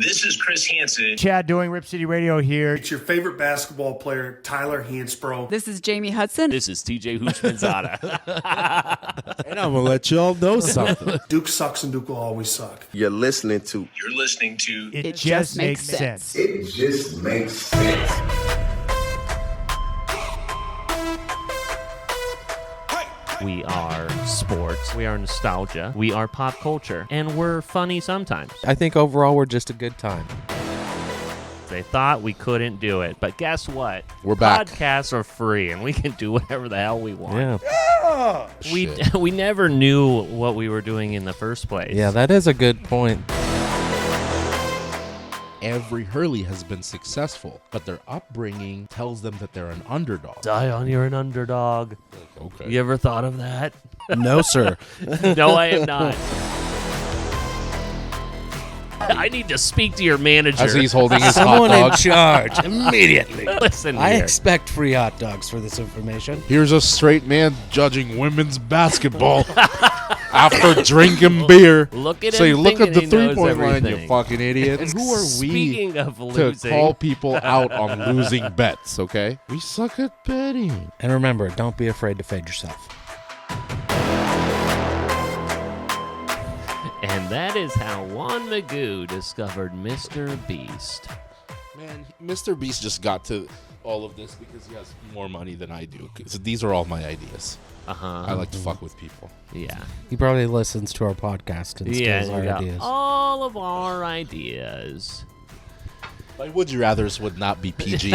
This is Chris Hansen. Chad doing Rip City Radio here. It's your favorite basketball player, Tyler Hansbrough. This is Jamie Hudson. This is TJ Houshmandzadeh. And I'm going to let y'all know something. Duke sucks and Duke will always suck. You're listening to It Just Makes Sense. It Just Makes Sense. We are sports. We are nostalgia. We are pop culture. And we're funny sometimes. I think overall we're just a good time. They thought we couldn't do it. But guess what? We're back. Podcasts are free, and we can do whatever the hell we want. Yeah. We never knew what we were doing in the first place. Yeah, that is a good point. Every Hurley has been successful, but their upbringing tells them that they're an underdog. Zion, you're an underdog. Okay. You ever thought of that? No, sir. No, I have not. I need to speak to your manager. As he's holding his Someone hot in dog. charge immediately. Listen I here. expect free hot dogs for this information. Here's a straight man judging women's basketball after drinking beer. Look at So him you look at the thinking he knows 3-point line, you everything. fucking idiot. And who are we Speaking of to losing, call people out on losing bets, okay? We suck at betting. And remember, don't be afraid to fade yourself. and that is how Juan Magoo discovered Mr. Beast. Man, Mr. Beast just got to all of this because he has more money than I do. 'Cause these are all my ideas. I like to fuck with people. Yeah. He probably listens to our podcast and steals our we got ideas. all of our ideas. My would you rathers would not be PG.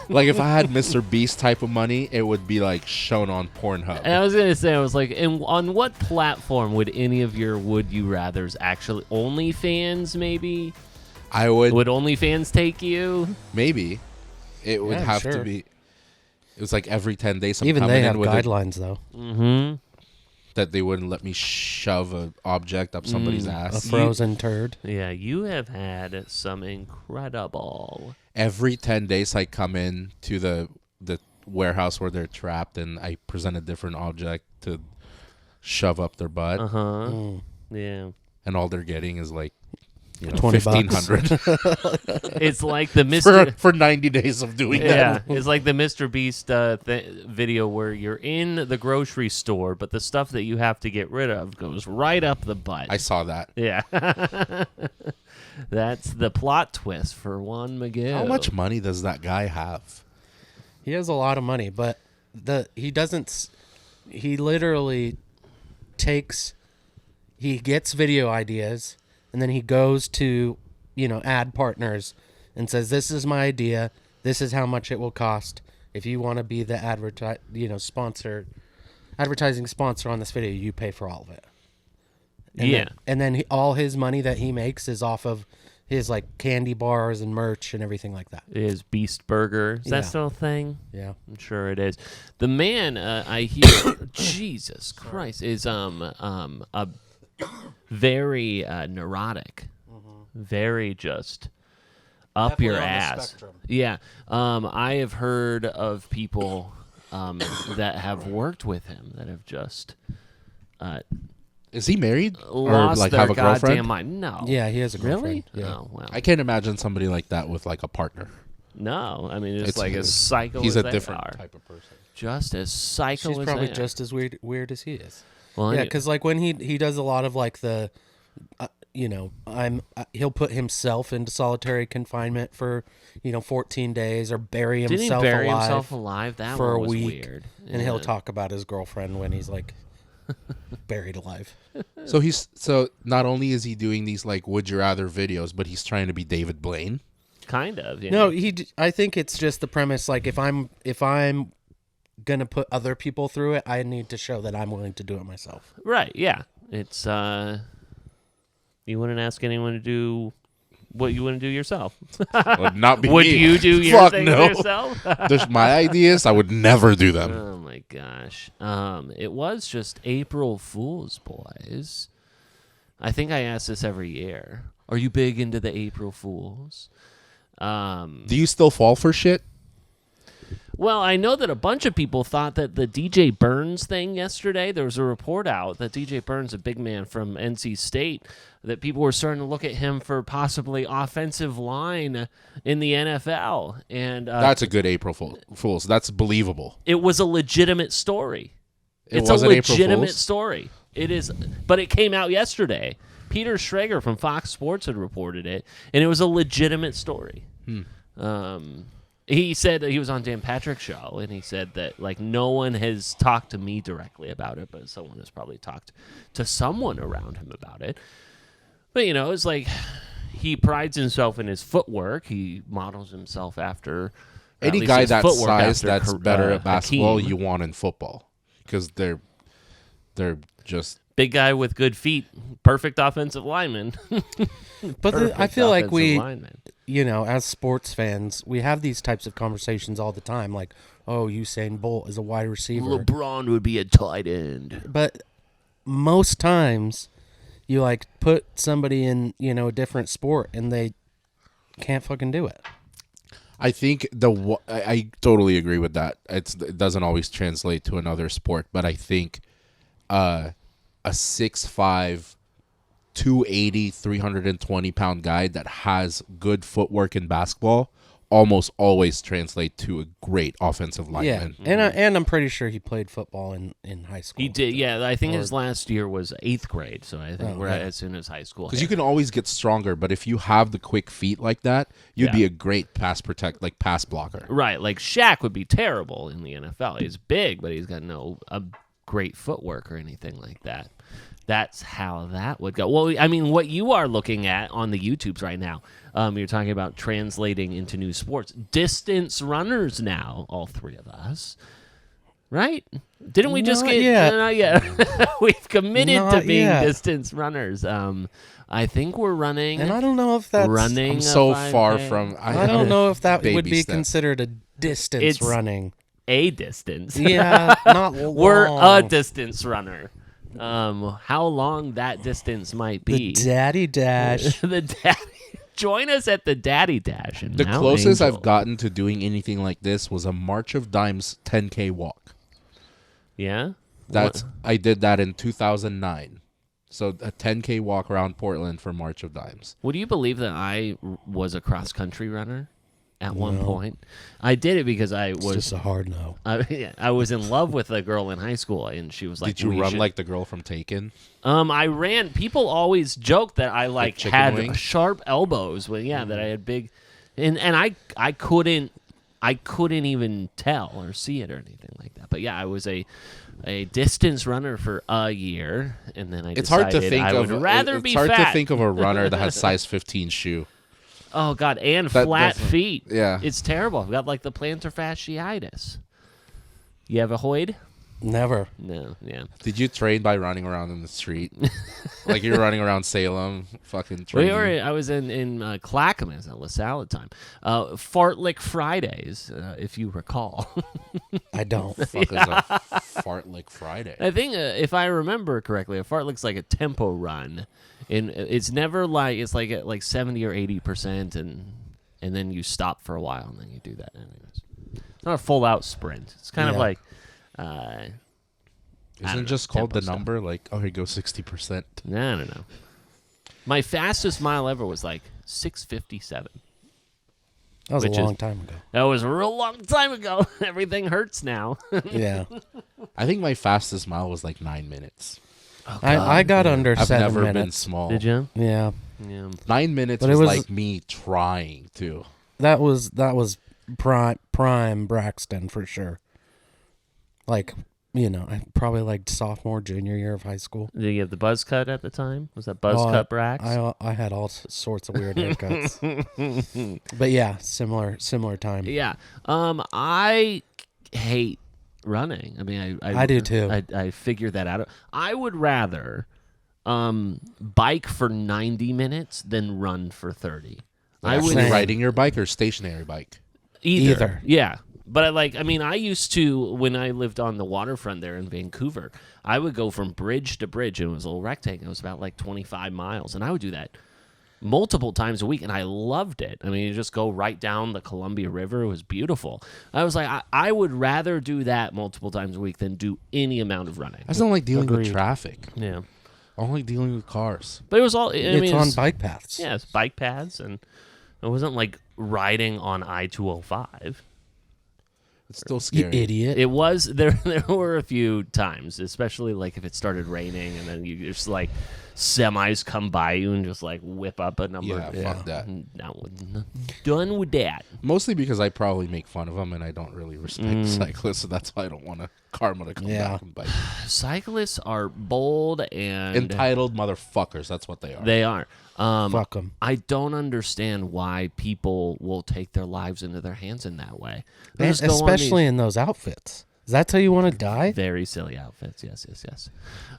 Like if I had Mr. Beast type of money, it would be like shown on Pornhub. And I was going to say, I was like, on what platform would any of your would you rathers actually, OnlyFans maybe? I would OnlyFans take you? maybe. It would Yeah, have sure. to be. It was like every 10 days. I'm Even coming they in have with guidelines, though. Mm-hmm. that they wouldn't let me shove an object up somebody's A ass. frozen turd. Yeah, you have had some incredible. Every 10 days, I come in to the warehouse where they're trapped, and I present a different object to shove up their butt, Uh-huh. Yeah. and all they're getting is like, $20 $1,500 It's like the Mr. for 90 days of doing Yeah, that. it's like the Mr. Beast video where you're in the grocery store, but the stuff that you have to get rid of goes right up the butt. I saw that. Yeah. That's the plot twist for Juan Miguel. How much money does that guy have? He has a lot of money, but he doesn't. He literally he gets video ideas, and then he goes to ad partners and says, "This is my idea. This is how much it will cost. If you want to be the advertising sponsor on this video, you pay for all of it." And then all his money that he makes is off of his like candy bars and merch and everything like that. It is Beast Burger. Is Yeah. that still a thing? Yeah. I'm sure it is. The man, I hear, Jesus Christ, is a very neurotic, very just up Definitely your on the ass. spectrum. Yeah, I have heard of people that have worked with him that have just Is he married? lost or like their have a goddamn girlfriend? mind. No, Yeah, he has a girlfriend. really? Yeah. Oh well, I can't imagine somebody like that with like a partner. no. I mean, it's like as psycho. He's as a they different are. type of person. Just as psycho She's as probably they are. just as weird as he is. Well, Yeah, anyway. because like when he does a lot of like the, he'll put himself into solitary confinement for 14 days or bury Didn't himself he bury alive himself alive? That for one a was week, weird. and he'll Yeah. talk about his girlfriend when he's like buried alive. So not only is he doing these like would you rather videos, but he's trying to be David Blaine. Kind of. Yeah. No, I think it's just the premise. Like if I'm gonna put other people through it, I need to show that I'm willing to do it myself. Right. Yeah. It's you wouldn't ask anyone to do what you wouldn't do yourself. Would not be Would me. you do your Fuck thing no. yourself? There's my ideas. I would never do them. Oh my gosh. It was just April Fool's, boys. I think I ask this every year. Are you big into the April Fools? Do you still fall for shit? Well, I know that a bunch of people thought that the DJ Burns thing yesterday, there was a report out that DJ Burns, a big man from NC State, that people were starting to look at him for possibly offensive line in the NFL. And That's a good April Fool's. That's believable. it was a legitimate story. It's a wasn't April legitimate Fool's? Story. It is, but it came out yesterday. Peter Schrager from Fox Sports had reported it, and it was a legitimate story. He said that he was on Dan Patrick's show, and he said that like no one has talked to me directly about it, but someone has probably talked to someone around him about it. But it's like he prides himself in his footwork. He models himself after at Any least guy his that footwork size after that's better at basketball, Hakeem. you want in football because they're just. Big guy with good feet, perfect offensive lineman. But I feel like we, lineman. as sports fans, we have these types of conversations all the time. Like, oh, Usain Bolt is a wide receiver. LeBron would be a tight end. But most times, you put somebody in a different sport and they can't fucking do it. I think I totally agree with that. It doesn't always translate to another sport, but I think a 6'5", 280, 320-pound guy that has good footwork in basketball almost always translate to a great offensive lineman. Yeah, and I'm pretty sure he played football in high school. He did, yeah. I think his last year was 8th grade, so I think we're as soon as high school. Because you can always get stronger, but if you have the quick feet like that, you'd be a great pass blocker. Right, like Shaq would be terrible in the NFL. He's big, but he's got no great footwork or anything like that. That's how that would go. Well, I mean, what you are looking at on the YouTubes right now, you're talking about translating into new sports. Distance runners now, all three of us. Right? Didn't we just Not get... yet. Not yet. We've committed Not to being yet. distance runners. I think we're running... And I don't know if that's... running I'm a so 5K. far from... I don't know if that baby would be step. considered a distance It's running. A distance. Yeah, not long. We're a distance runner. How long that distance might The be. daddy dash. The daddy. Join us at the Daddy Dash. In The Mount closest Angel. I've gotten to doing anything like this was a March of Dimes 10K walk. Yeah? I did that in 2009. So a 10K walk around Portland for March of Dimes. Would you believe that I was a cross-country runner at one point? I did it because I It's was... just a hard no. I was in love with a girl in high school, and she was like... Did you "We run should-" like the girl from Taken? I ran. People always joke that I chicken had wings? sharp elbows. That I had big, and I couldn't even tell or see it or anything like that. But yeah, I was a distance runner for a year, and then It's hard to think I of. would rather It's be hard fat. to think of a runner that has size 15 shoe. Oh God, and That flat doesn't- feet. yeah. It's terrible. I've got like the plantar fasciitis. You have a Hoyd? Never. No, yeah. Did you train by running around in the street? Like you're running around Salem, fucking training? I was in Clackamas at LaSalle at the time. Fartlick Fridays, if you recall. I don't. Fuck is a Fartlick Friday? I think if I remember correctly, a fartlick's like a tempo run, and it's never like it's like at like 70 or 80%, and then you stop for a while and then you do that. Anyways, it's not a full out sprint. It's kind of Yeah. like. Isn't it just called the number? Like, oh, here goes 60%. No. My fastest mile ever was like 6:57. That was a Which long is- time ago. That was a real long time ago. Everything hurts now. Yeah. I think my fastest mile was like 9 minutes. I got under I've 7 never been minutes. small. Did you? Yeah. Yeah. 9 minutes But it was was- like me trying to. That was prime Braxton for sure. Like, I probably like sophomore, junior year of high school. Did you have the buzz cut at the time? Was that buzz cut Brax? I had all sorts of weird haircuts. But yeah, similar time. Yeah. I hate running. I mean, I do too. I figured that out. I would rather bike for 90 minutes than run for 30. I would Same. Riding your bike or stationary bike? Either. Yeah. But I used to, when I lived on the waterfront there in Vancouver, I would go from bridge to bridge, and it was a little rectangle. It was about like 25 miles, and I would do that multiple times a week, and I loved it. I mean, you just go right down the Columbia River. It was beautiful. I was like, I would rather do that multiple times a week than do any amount of running. I just don't like dealing with Agreed. traffic. Yeah. I don't like dealing with cars. But it was all... It's on bike paths. Yeah, it's bike paths, and it wasn't like riding on I-205. It's still You scary. idiot. It was... There were a few times, especially like if it started raining, and then you just like... semis come by you and just like whip up a number. Yeah, fuck that. No, done with that. Mostly because I probably make fun of them, and I don't really respect cyclists, so that's why I don't want a karma to come back and bite me. Cyclists are bold and Entitled motherfuckers. That's what they are. They are. Fuck them. I don't understand why people will take their lives into their hands in that way. They'll just go on Especially these in those outfits. Is that how you want to die? very silly outfits. Yes.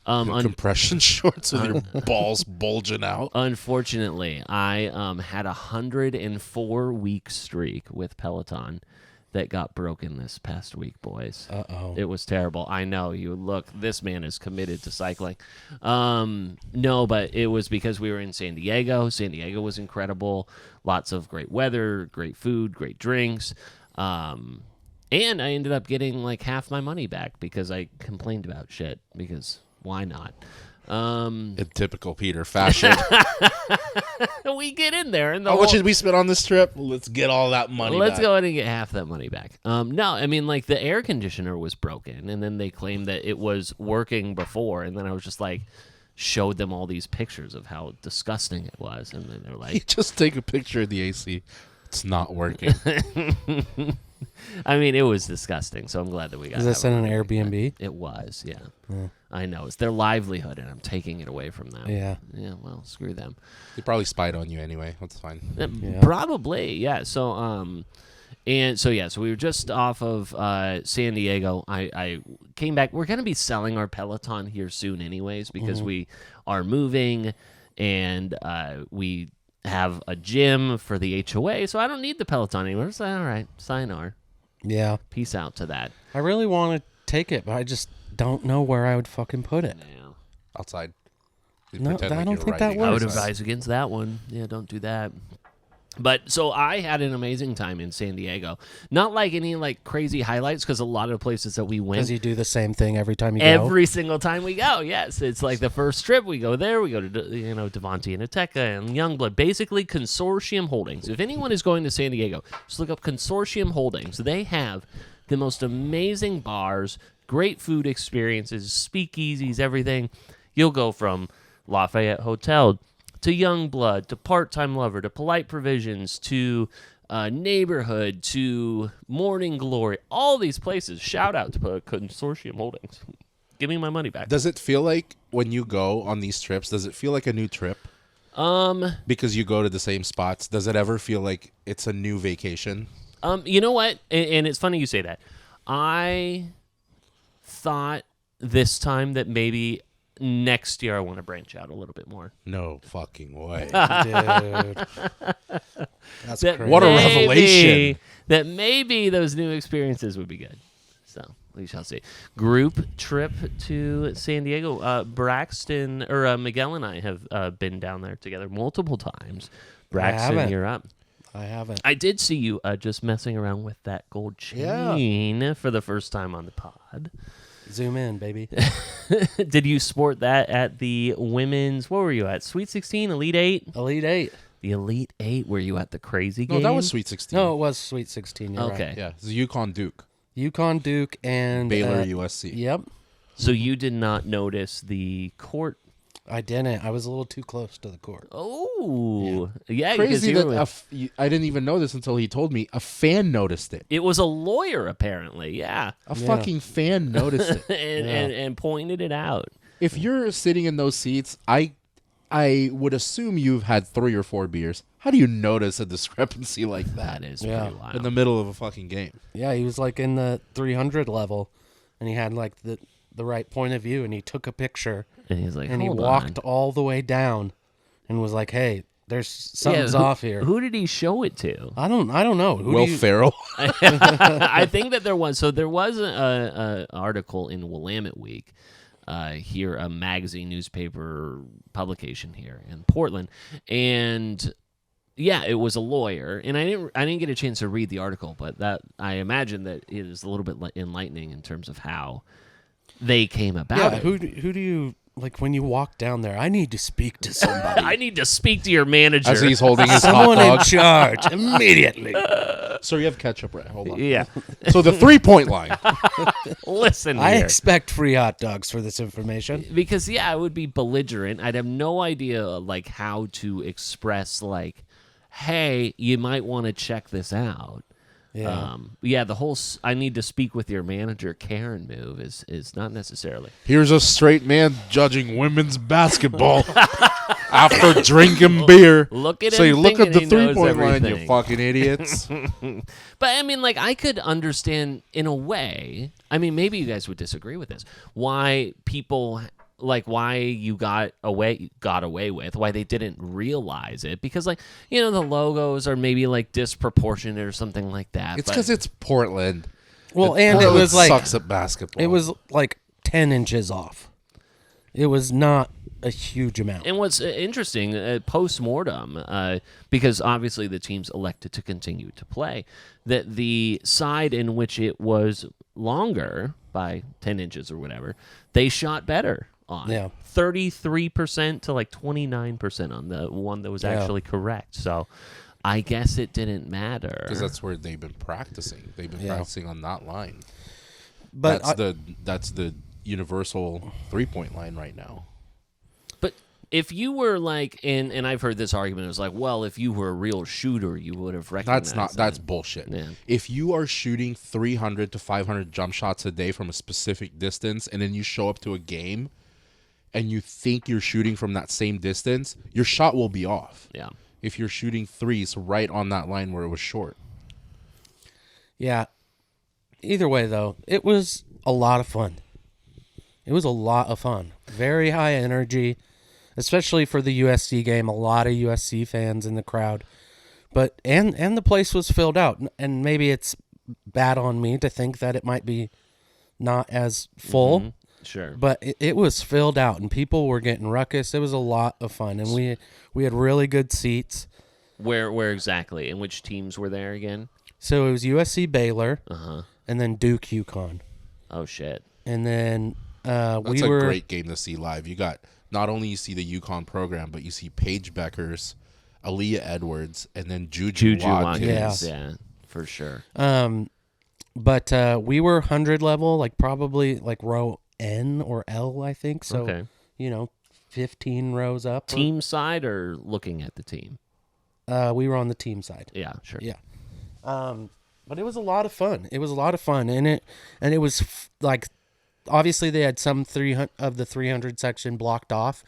Compression shorts with your balls bulging out. Unfortunately, I had a 104-week streak with Peloton that got broken this past week, boys. Uh-oh. It was terrible. I know. You look, this man is committed to cycling. No, but it was because we were in San Diego. San Diego was incredible. Lots of great weather, great food, great drinks. And I ended up getting like half my money back because I complained about shit, because why not? In typical Peter fashion. We get in there and How much did we spend on this trip? Let's get all that money Let's back. go ahead and get half that money back. No, I mean, like, the air conditioner was broken, and then they claimed that it was working before, and then I was just like, showed them all these pictures of how disgusting it was, and then they're You like, just take a picture of the AC. It's not working. I mean, it was disgusting, so I'm glad that we got Is this in an Airbnb? It was, yeah. I know. It's their livelihood, and I'm taking it away from them. Yeah. Yeah, well, screw them. They probably spied on you anyway. That's fine. Probably, yeah. So, so we were just off of San Diego. I came back. We're going to be selling our Peloton here soon anyways, because we are moving, and we have a gym for the HOA, so I don't need the Peloton anymore. So, all right, sayonara. Yeah. Peace out to that. I really want to take it, but I just don't know where I would fucking put it. Yeah. Outside. You No, pretend I like don't you're think that riding I would works. advise against that one. Yeah, don't do that. But so I had an amazing time in San Diego. Not like any like crazy highlights, because a lot of places that we went, Because you do the same thing every time you go. every single time we go. Yes, it's like the first trip we go there. We go to Devontae and Ateca and Youngblood. Basically, Consortium Holdings. If anyone is going to San Diego, just look up Consortium Holdings. They have the most amazing bars, great food experiences, speakeasies, everything. You'll go from Lafayette Hotel to Youngblood, to Part-Time Lover, to Polite Provisions, to Neighborhood, to Morning Glory. All these places. Shout out to Consortium Holdings. Give me my money back. Does it feel like when you go on these trips, does it feel like a new trip? Because you go to the same spots. Does it ever feel like it's a new vacation? You know what? And it's funny you say that. I thought this time that maybe next year I want to branch out a little bit more. No fucking way. Dude. That's That crazy. What a maybe- revelation. That maybe those new experiences would be good. So we shall see. Group trip to San Diego. Braxton or Miguel and I have been down there together multiple times. Braxton, haven't. you're up. I haven't. I did see you just messing around with that gold chain for the first time on the pod. Zoom in, baby. Did you sport that at the women's? What were you at? Sweet 16, Elite 8? Elite 8. The Elite 8. Were you at the crazy No, game? that was Sweet 16. No, it was Sweet 16. You're Okay. right. Yeah, it's UConn Duke. UConn, Duke, and Baylor, USC. Yep. So you did not notice the court? I didn't. I was a little too close to the court. Oh, yeah. Crazy because that I didn't even know this until he told me. A fan noticed it. it was a lawyer apparently. Yeah, A fucking fan noticed it. and pointed it out. If you're sitting in those seats, I would assume you've had 3 or 4 beers. How do you notice a discrepancy like that That is Yeah. pretty wild. in the middle of a fucking game? Yeah, he was like in the 300 level, and he had like the right point of view, and he took a picture, and he's like, and he "Hold walked on." all the way down, and was like, "Hey, there's Yeah, something's off here." Who did he show it to? I don't know. Who Will do you, Ferrell. I think that there was. So there was a article in Willamette Week here, a magazine newspaper publication here in Portland, and yeah, it was a lawyer, and I didn't get a chance to read the article, but that I imagine that it is a little bit enlightening in terms of how they came about it. Who do you like when you walk down there? I need to speak to somebody. I need to speak to your manager. As he's holding his hot Someone in dog. charge immediately. So you have ketchup, right? Hold on. Yeah. So the 3-point line. Listen I here. expect free hot dogs for this information. Because yeah, I would be belligerent. I'd have no idea like how to express like, hey, you might want to check this out. Yeah. The whole I need to speak with your manager Karen move is not necessarily. Here's a straight man judging women's basketball after drinking beer. Look at so him you look at the thinking he knows 3-point line, you everything. fucking idiots. But I mean, like, I could understand in a way. I mean, maybe you guys would disagree with this. Why people like why you got away with why they didn't realize it, because like, you know, the logos are maybe like disproportionate or something like that. It's because it's Portland. Well, and it Portland was like sucks at basketball. it was like 10 inches off. It was not a huge amount. And what's interesting, post-mortem, because obviously the teams elected to continue to play, that the side in which it was longer by 10 inches or whatever, they shot better on. Yeah. 33% to like 29% on the one that was actually correct. So I guess it didn't matter. because that's where they've been practicing. They've been practicing on that line. But That's the universal 3-point line right now. But if you were like, and I've heard this argument, it was like, well, if you were a real shooter, you would have recognized That's that. bullshit. Yeah. If you are shooting 300 to 500 jump shots a day from a specific distance, and then you show up to a game and you think you're shooting from that same distance, your shot will be off. Yeah. If you're shooting threes right on that line where it was short. yeah. Either way, though, it was a lot of fun. It was a lot of fun. Very high energy, especially for the USC game. A lot of USC fans in the crowd. But and the place was filled out. And maybe it's bad on me to think that it might be not as full. Mm-hmm. Sure. But it was filled out, and people were getting ruckus. It was a lot of fun, and we had really good seats. Where exactly? And which teams were there again? So it was USC Baylor, Uh-huh. and then Duke UConn. Oh, shit. And then That's a great game to see live. You got not only you see the UConn program, but you see Paige Beckers, Aaliyah Edwards, and then Juju Watkins. Yeah, for sure. But we were 100 level, like probably like row N or L, I think. So, Okay. 15 rows up. Team side or looking at the team? We were on the team side. Yeah, sure. Yeah. But it was a lot of fun. It was a lot of fun, and it was like, obviously they had some 300 of the 300 section blocked off.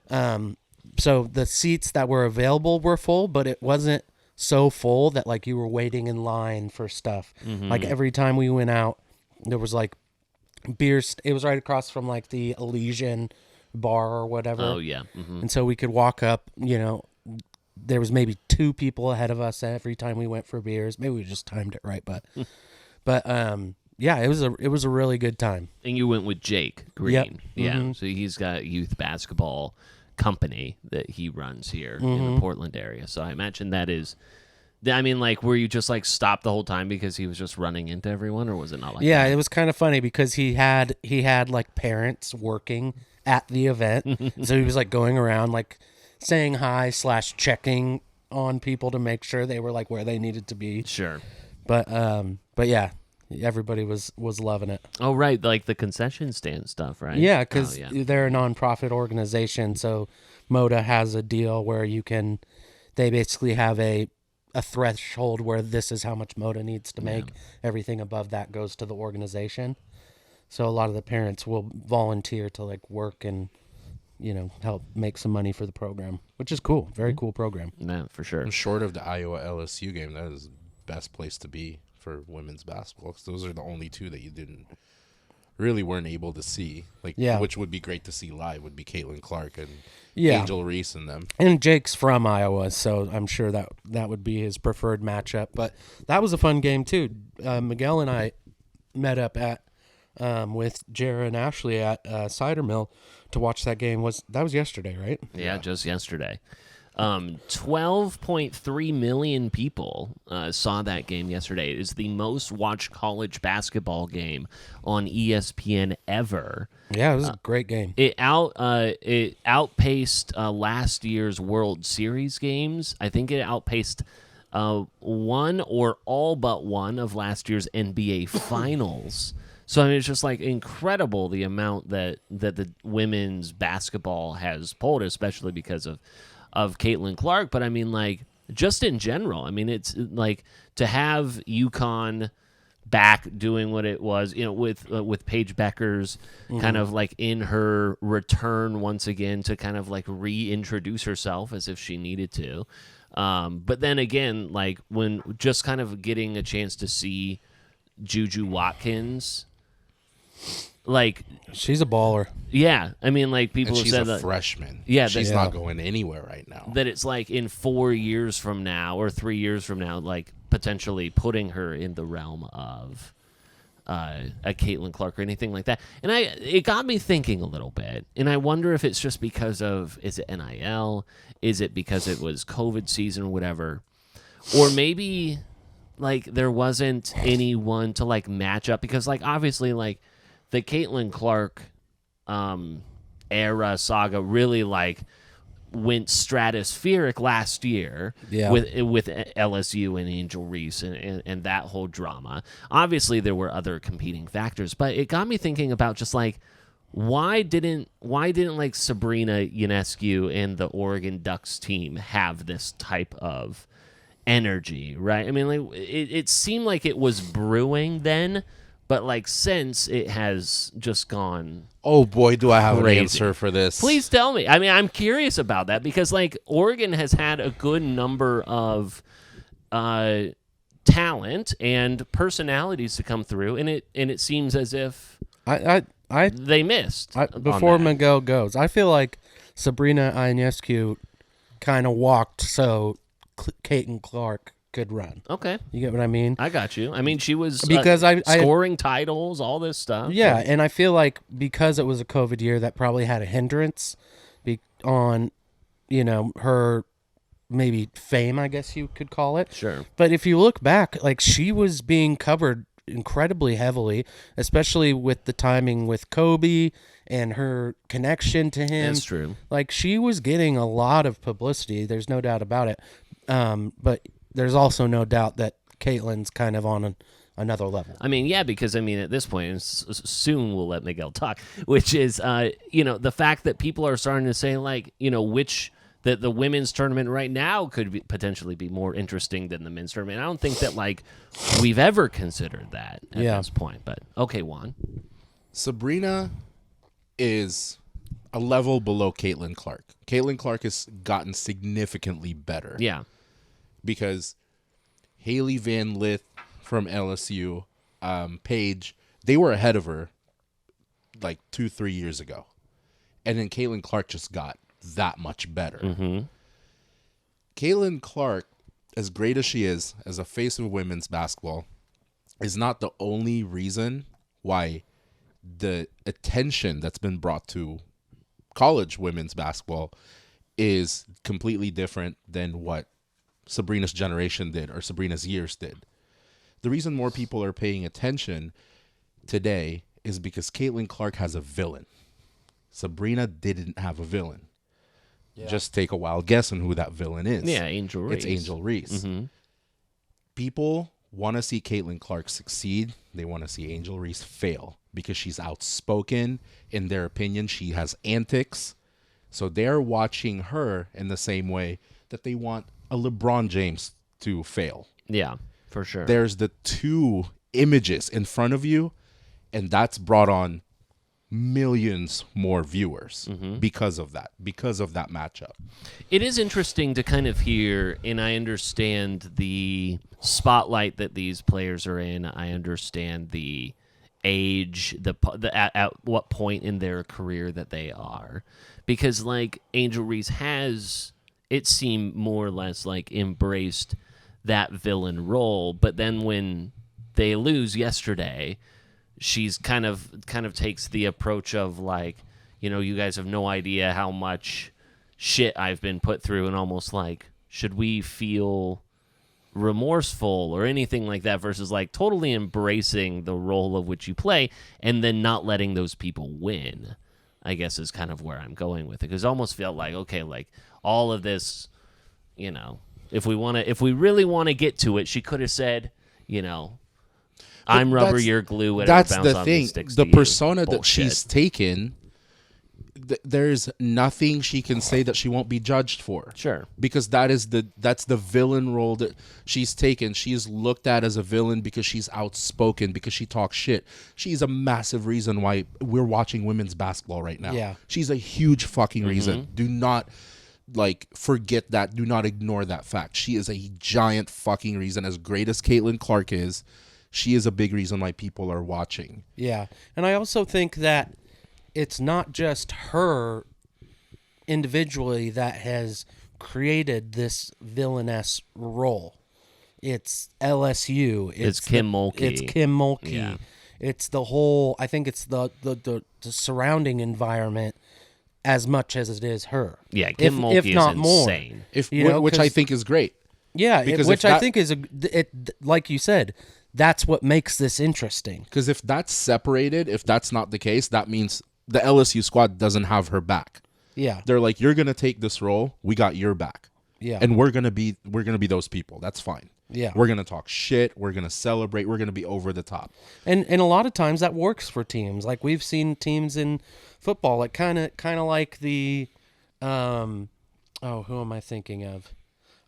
So the seats that were available were full, but it wasn't so full that like you were waiting in line for stuff. Mm-hmm. Like every time we went out, there was like beers. It was right across from like the Elysian bar or whatever. Oh, yeah. Mm-hmm. And so we could walk up, there was maybe 2 people ahead of us every time we went for beers. Maybe we just timed it right, but yeah, it was a really good time. And you went with Jake Green. Yep. Yeah. Mm-hmm. So he's got a youth basketball company that he runs here in Mm-hmm. the Portland area. So I imagine that is, I mean, like, were you just like stopped the whole time because he was just running into everyone, or was it not like Yeah, that? it was kind of funny because he had like parents working at the event. So he was like going around like saying hi / checking on people to make sure they were like where they needed to be. Sure. But yeah, everybody was loving it. Oh, right. Like the concession stand stuff, right? Yeah, because Oh, yeah. they're a nonprofit organization. So MODA has a deal where they basically have a threshold where this is how much MODA needs to make. Everything above that goes to the organization. So a lot of the parents will volunteer to like work and, help make some money for the program, which is cool. Very cool program. Yeah, for sure. Short of the Iowa LSU game, that is the best place to be for women's basketball, because those are the only 2 that you weren't able to see. Like, Yeah. which would be great to see live would be Caitlin Clark and Yeah. Angel Reese and them. And Jake's from Iowa, so I'm sure that would be his preferred matchup. But that was a fun game, too. Miguel and I met up at with Jara and Ashley at Cider Mill to watch that game. That was yesterday, right? Yeah, just yesterday. 12.3 million people saw that game yesterday. It is the most watched college basketball game on ESPN ever. Yeah, it was a great game. It outpaced last year's World Series games. I think it outpaced one or all but one of last year's NBA Finals. So I mean, it's just like incredible the amount that the women's basketball has pulled, especially because of Caitlin Clark. But I mean, like, just in general, I mean, it's like to have UConn back doing what it was, with Paige Beckers kind of like in her return once again to kind of like reintroduce herself as if she needed to. But then again, like when just kind of getting a chance to see Juju Watkins, like she's a baller. Yeah, I mean, like people And have she's said a that. freshman. Yeah, she's that- not going anywhere right now. That it's like in 4 years from now or 3 years from now, like potentially putting her in the realm of a Caitlin Clark or anything like that. And it got me thinking a little bit, and I wonder if it's just because of, is it NIL? Is it because it was COVID season or whatever? Or maybe like there wasn't anyone to like match up, because like obviously like the Caitlin Clark era saga really like went stratospheric last year with LSU and Angel Reese and that whole drama. Obviously there were other competing factors, but it got me thinking about just like why didn't like Sabrina Ionescu and the Oregon Ducks team have this type of energy, right? I mean, like it seemed like it was brewing then, but like since it has just gone. Oh boy, do I have crazy. an answer for this. Please tell me. I mean, I'm curious about that because like Oregon has had a good number of talent and personalities to come through, and it seems as if they missed. Before Miguel goes, I feel like Sabrina Ionescu kind of walked so Caitlin Clark could run. Okay. You get what I mean? I got you. I mean, she was because I scoring titles, all this stuff. Yeah, and I feel like because it was a COVID year, that probably had a hindrance on, her maybe fame, I guess you could call it. Sure. But if you look back, like she was being covered incredibly heavily, especially with the timing with Kobe and her connection to him. That's true. Like she was getting a lot of publicity. There's no doubt about it. But there's also no doubt that Caitlin's kind of on another level. I mean, yeah, because I mean, at this point, and soon we'll let Miguel talk, which is, the fact that people are starting to say, like, that the women's tournament right now could potentially be more interesting than the men's tournament. I don't think that like we've ever considered that at this point. But okay, Juan. Sabrina is a level below Caitlin Clark. Caitlin Clark has gotten significantly better. Yeah. Because Haley Van Lith from LSU, Paige, they were ahead of her like 2-3 years ago. And then Caitlin Clark just got that much better. Mm-hmm. Caitlin Clark, as great as she is as a face of women's basketball, is not the only reason why the attention that's been brought to college women's basketball is completely different than what Sabrina's generation did or Sabrina's years did. The reason more people are paying attention today is because Caitlin Clark has a villain. Sabrina didn't have a villain. Yeah. Just take a wild guess on who that villain is. Yeah, Angel Reese. It's Angel Reese. Mm-hmm. People want to see Caitlin Clark succeed. They want to see Angel Reese fail because she's outspoken. In their opinion, she has antics. So they're watching her in the same way that they want a LeBron James to fail. Yeah, for sure. There's the two images in front of you, and that's brought on millions more viewers because of that matchup. It is interesting to kind of hear, and I understand the spotlight that these players are in. I understand the age, at what point in their career that they are, because like Angel Reese has, it seemed more or less like embraced that villain role, but then when they lose yesterday, she's kind of takes the approach of like, you guys have no idea how much shit I've been put through, and almost like, should we feel remorseful or anything like that, versus like totally embracing the role of which you play and then not letting those people win, I guess is kind of where I'm going with it. Because it almost felt like, okay, like all of this, if we really want to get to it, she could have said, I'm rubber, you're glue, whatever. That's bounce the off thing. me, sticks The to you. persona that Bullshit. she's taken, there's nothing she can say that she won't be judged for. Sure. Because that's the villain role that she's taken. She is looked at as a villain because she's outspoken, because she talks shit. She's a massive reason why we're watching women's basketball right now. Yeah. She's a huge fucking reason. Do not forget that. Do not ignore that fact. She is a giant fucking reason. As great as Caitlin Clark is, she is a big reason why people are watching. Yeah. And I also think that it's not just her individually that has created this villainess role. It's LSU. It's Kim Mulkey. It's Kim Mulkey. Yeah. It's the whole, I think it's the surrounding environment as much as it is her. Yeah, Kim Mulkey if not is more. insane. Which I think is great. Yeah, Because which if I that- think is, like you said, that's what makes this interesting. Because if that's separated, if that's not the case, that means the LSU squad doesn't have her back. Yeah. They're like, you're gonna take this role, we got your back. Yeah. And we're gonna be those people. That's fine. Yeah. We're gonna talk shit. We're gonna celebrate. We're gonna be over the top. And a lot of times that works for teams. Like we've seen teams in football, like kind of like the, who am I thinking of?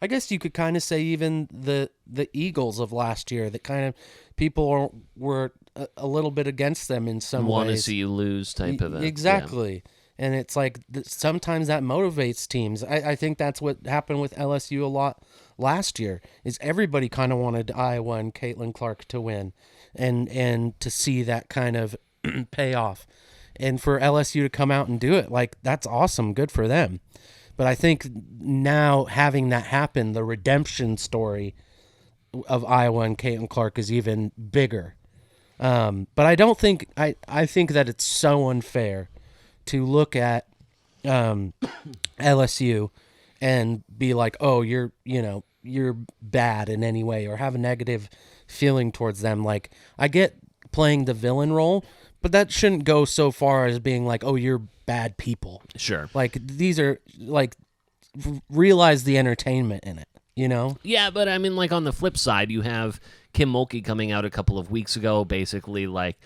I guess you could kind of say even the Eagles of last year, that kind of people were a little bit against them in some Want to ways. see you lose type of a Exactly. And it's like sometimes that motivates teams. I think that's what happened with LSU a lot last year, is everybody kind of wanted Iowa and Caitlin Clark to win and to see that kind of payoff. And for LSU to come out and do it, like, that's awesome. Good for them. But I think now having that happen, the redemption story of Iowa and Caitlin Clark is even bigger. But I don't think I think that it's so unfair to look at LSU and be like, oh, you're bad in any way, or have a negative feeling towards them. Like, I get playing the villain role, but that shouldn't go so far as being like, oh, you're bad people. Sure. Like, these are like, realize the entertainment in it, Yeah, but I mean, like, on the flip side, you have Kim Mulkey coming out a couple of weeks ago, basically like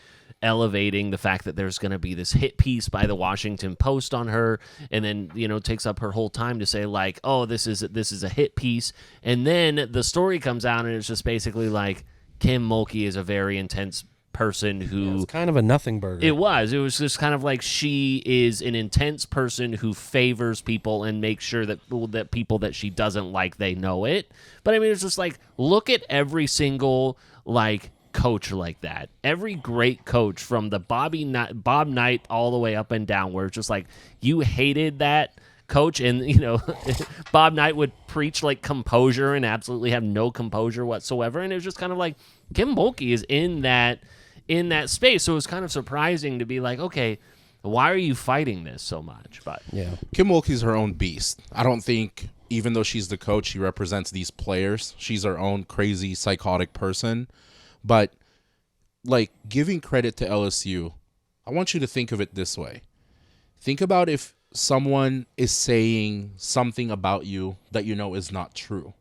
elevating the fact that there's going to be this hit piece by the Washington Post on her, and then takes up her whole time to say like, oh, this is a hit piece, and then the story comes out and it's just basically like, Kim Mulkey is a very intense person who it's kind of a nothing burger. It was just kind of like, she is an intense person who favors people and makes sure that people that she doesn't like, they know it. But I mean, it's just like, look at every single like coach like that. Every great coach, from the Bob Knight all the way up and down, where it's just like, you hated that coach, and Bob Knight would preach like composure and absolutely have no composure whatsoever, and it was just kind of like, Kim Mulkey is in that space. So it was kind of surprising to be like, okay, why are you fighting this so much? But Yeah. Kim Mulkey's her own beast. I don't think, even though she's the coach, she represents these players. She's her own crazy, psychotic person. But, like, giving credit to LSU, I want you to think of it this way. Think about if someone is saying something about you that is not true,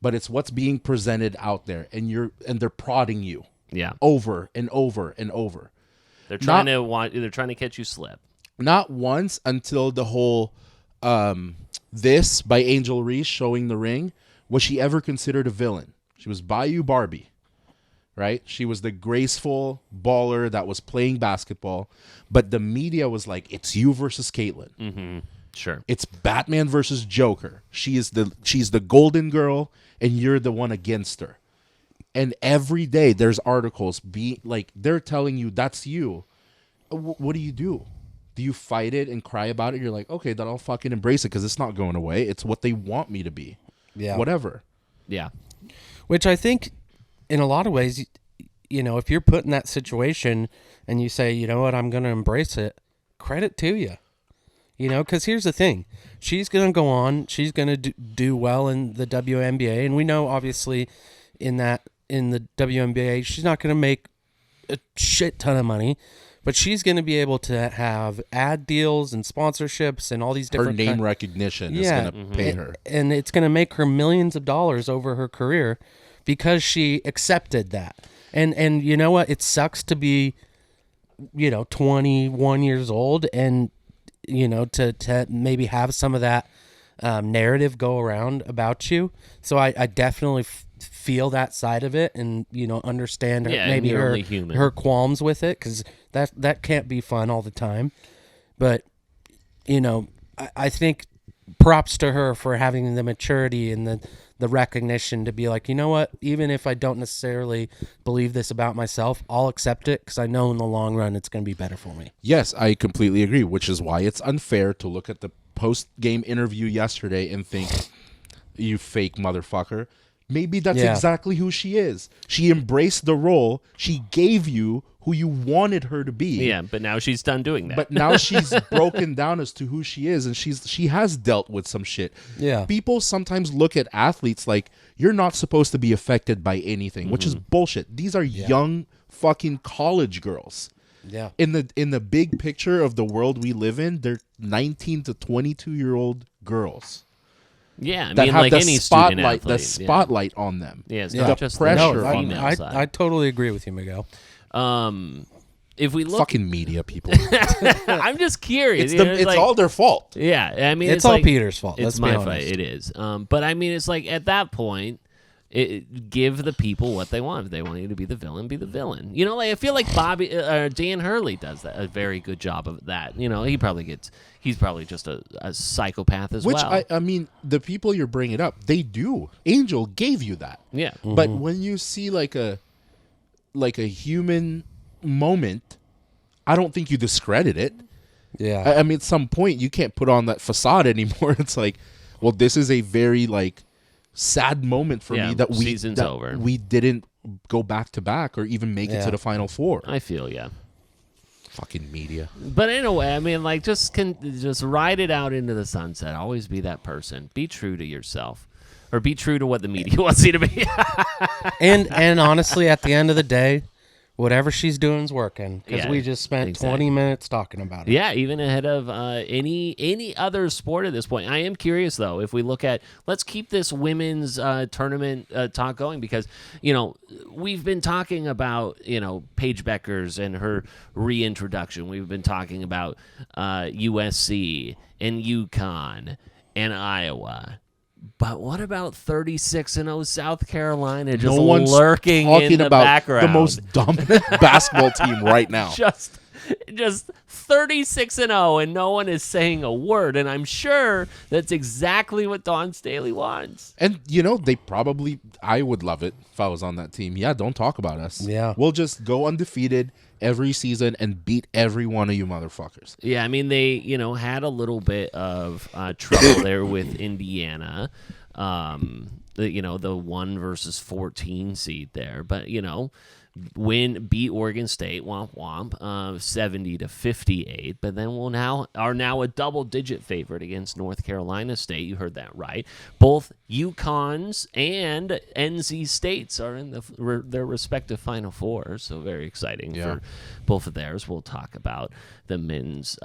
but it's what's being presented out there, and they're prodding you. yeah, Over and over and over. they're trying to catch you slip. Not once until the whole This by Angel Reese showing the ring, was she ever considered a villain? She was Bayou Barbie, right? She was the graceful baller that was playing basketball, but the media was like, it's you versus Caitlin. Mm-hmm. Sure. It's Batman versus Joker. She's the golden girl, and you're the one against her. And every day there's articles they're telling you that's you. What do? Do you fight it and cry about it? You're like, okay, then I'll fucking embrace it because it's not going away. It's what they want me to be. Yeah. Whatever. Yeah. Which I think, in a lot of ways, if you're put in that situation and you say, you know what, I'm going to embrace it, credit to you. Because here's the thing. She's going to go on. She's going to do well in the WNBA. And we know, obviously, in the WNBA, she's not going to make a shit ton of money. But she's going to be able to have ad deals and sponsorships and all these different... Her name recognition is going to pay her. And it's going to make her millions of dollars over her career because she accepted that. And you know what? It sucks to be, 21 years old and... to maybe have some of that narrative go around about you. So I definitely feel that side of it and, understand maybe her qualms with it because that can't be fun all the time. But, I think props to her for having the maturity and the recognition to be like, you know what, even if I don't necessarily believe this about myself, I'll accept it because I know in the long run it's going to be better for me. Yes, I completely agree, which is why it's unfair to look at the post-game interview yesterday and think, you fake motherfucker. Maybe that's exactly who she is. She embraced the role. She gave you who you wanted her to be. Yeah, but now she's done doing that. But now she's broken down as to who she is, and she has dealt with some shit. Yeah. People sometimes look at athletes like, you're not supposed to be affected by anything, which is bullshit. These are young fucking college girls. Yeah. In the big picture of the world we live in, they're 19 to 22-year-old girls. Yeah, I that mean, have like the any spotlight, student athlete. the spotlight on them. Yeah, it's the not just pressure the on females. them. I totally agree with you, Miguel. If we look, Fucking media people. I'm just curious. It's all their fault. Yeah, I mean, it's all Peter's fault. It's Let's my be fault. honest. It is. But I mean, it's like at that point, give the people what they want. If they want you to be the villain, be the villain. Like I feel like Dan Hurley does a very good job of that. He's probably just a psychopath as well. Which I mean, the people you're bringing up, they do. Angel gave you that. Yeah. Mm-hmm. But when you see like a human moment, I don't think you discredit it. Yeah. I mean, at some point, you can't put on that facade anymore. It's like, well, this is a very sad moment for me that season's over. We didn't go back to back or even make it to the Final Four. I feel Fucking media. But in a way, I mean, just ride it out into the sunset. Always be that person. Be true to yourself, or be true to what the media wants you to be. and honestly, at the end of the day, whatever she's doing is working because Yeah, we just spent exactly. 20 minutes talking about it. Yeah, even ahead of any other sport at this point. I am curious, though, if we look at, let's keep this women's tournament talk going because, we've been talking about, Paige Beckers and her reintroduction. We've been talking about USC and UConn and Iowa. But what about 36-0 South Carolina just No one's lurking talking in the about background? the most dominant basketball team right now. Just 36-0, and no one is saying a word. And I'm sure that's exactly what Dawn Staley wants. And, they probably, I would love it if I was on that team. Yeah, don't talk about us. Yeah. We'll just go undefeated every season and beat every one of you motherfuckers. Yeah, I mean, they, had a little bit of trouble there with Indiana. The 1 versus 14 seed there. But, beat Oregon State, womp womp, 70-58. But then are now a double-digit favorite against North Carolina State. You heard that right. Both UConn's and NC States are in their respective Final Four. So very exciting for both of theirs. We'll talk about the men's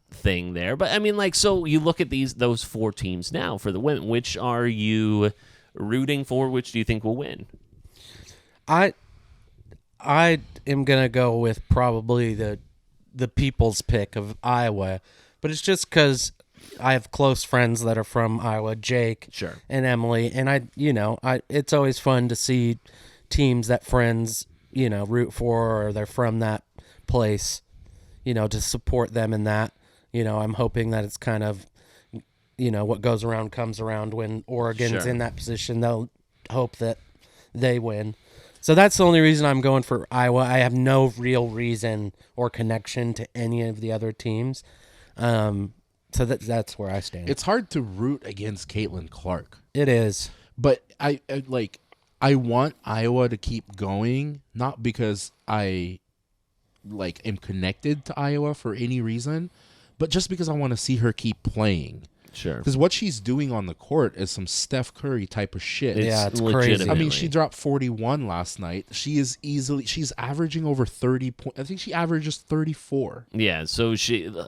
thing there. But I mean, so you look at those 4 teams now for the women. Which are you rooting for? Which do you think will win? I am going to go with probably the people's pick of Iowa, but it's just because I have close friends that are from Iowa, Jake and Emily, and it's always fun to see teams that friends, root for or they're from that place, to support them in that. I'm hoping that it's kind of, what goes around comes around. When Oregon's in that position, they'll hope that they win. So that's the only reason I'm going for Iowa. I have no real reason or connection to any of the other teams. So that's where I stand. It's hard to root against Caitlin Clark. It is. But I want Iowa to keep going, not because I am connected to Iowa for any reason, but just because I want to see her keep playing. Sure. Because what she's doing on the court is some Steph Curry type of shit. It's crazy. legitimately. I mean, she dropped 41 last night. She's averaging over 30 points. I think she averages 34. Yeah, so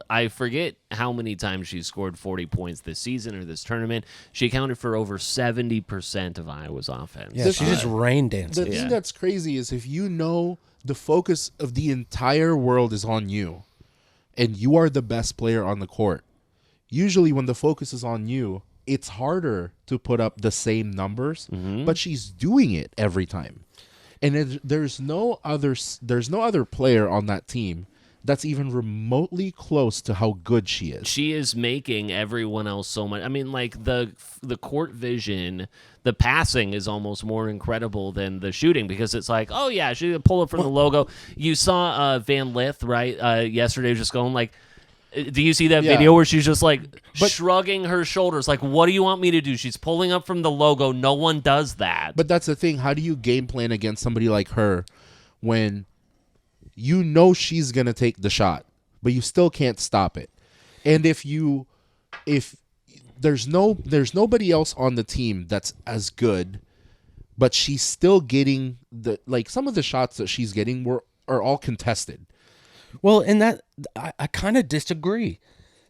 I forget how many times she scored 40 points this season or this tournament. She accounted for over 70% of Iowa's offense. Yeah, she just rain dances. The thing that's crazy is if you know the focus of the entire world is on you and you are the best player on the court, usually when the focus is on you, it's harder to put up the same numbers, but she's doing it every time. And there's no other player on that team that's even remotely close to how good she is. She is making everyone else so much. I mean, like the court vision, the passing is almost more incredible than the shooting because it's like, oh yeah, she could pull it from the logo. You saw Van Lith, right, yesterday just going like, do you see that video where she's just like shrugging her shoulders? Like, what do you want me to do? She's pulling up from the logo. No one does that. But that's the thing. How do you game plan against somebody like her when you know she's going to take the shot, but you still can't stop it? And if there's nobody else on the team that's as good, but she's still getting some of the shots that she's getting are all contested. Well, and that I kind of disagree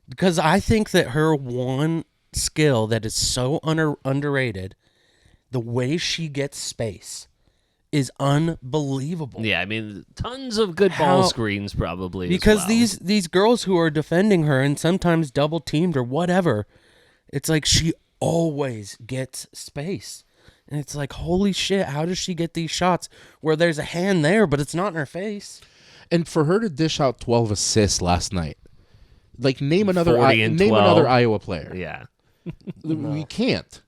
because I think that her one skill that is so underrated, the way she gets space, is unbelievable. Yeah, I mean, tons of good ball screens probably. Because as well. these girls who are defending her and sometimes double teamed or whatever, it's like she always gets space. And it's like, holy shit, how does she get these shots where there's a hand there, but it's not in her face? And for her to dish out 12 assists last night, name another 40 and 12. another Iowa player. Yeah. We can't.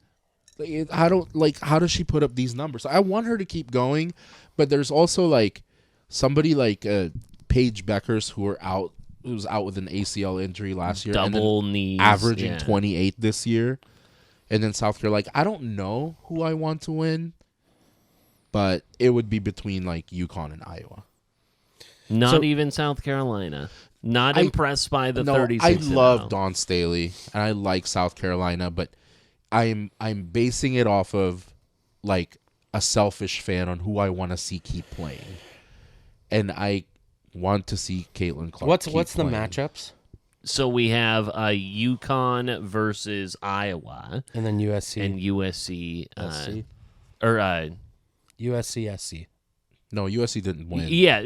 How does she put up these numbers? I want her to keep going, but there's also somebody like Paige Beckers who was out with an ACL injury last year, Double knees, averaging 28 this year, and then South Carolina. I don't know who I want to win, but it would be between UConn and Iowa. Not even South Carolina. Not impressed by the 36. I love Dawn Staley, and I like South Carolina, but I'm basing it off of a selfish fan on who I want to see keep playing, and I want to see Caitlin Clark. What's the matchups? So we have UConn versus Iowa, and then USC and USC, SC. or USC SC. No, USC didn't win. Yeah,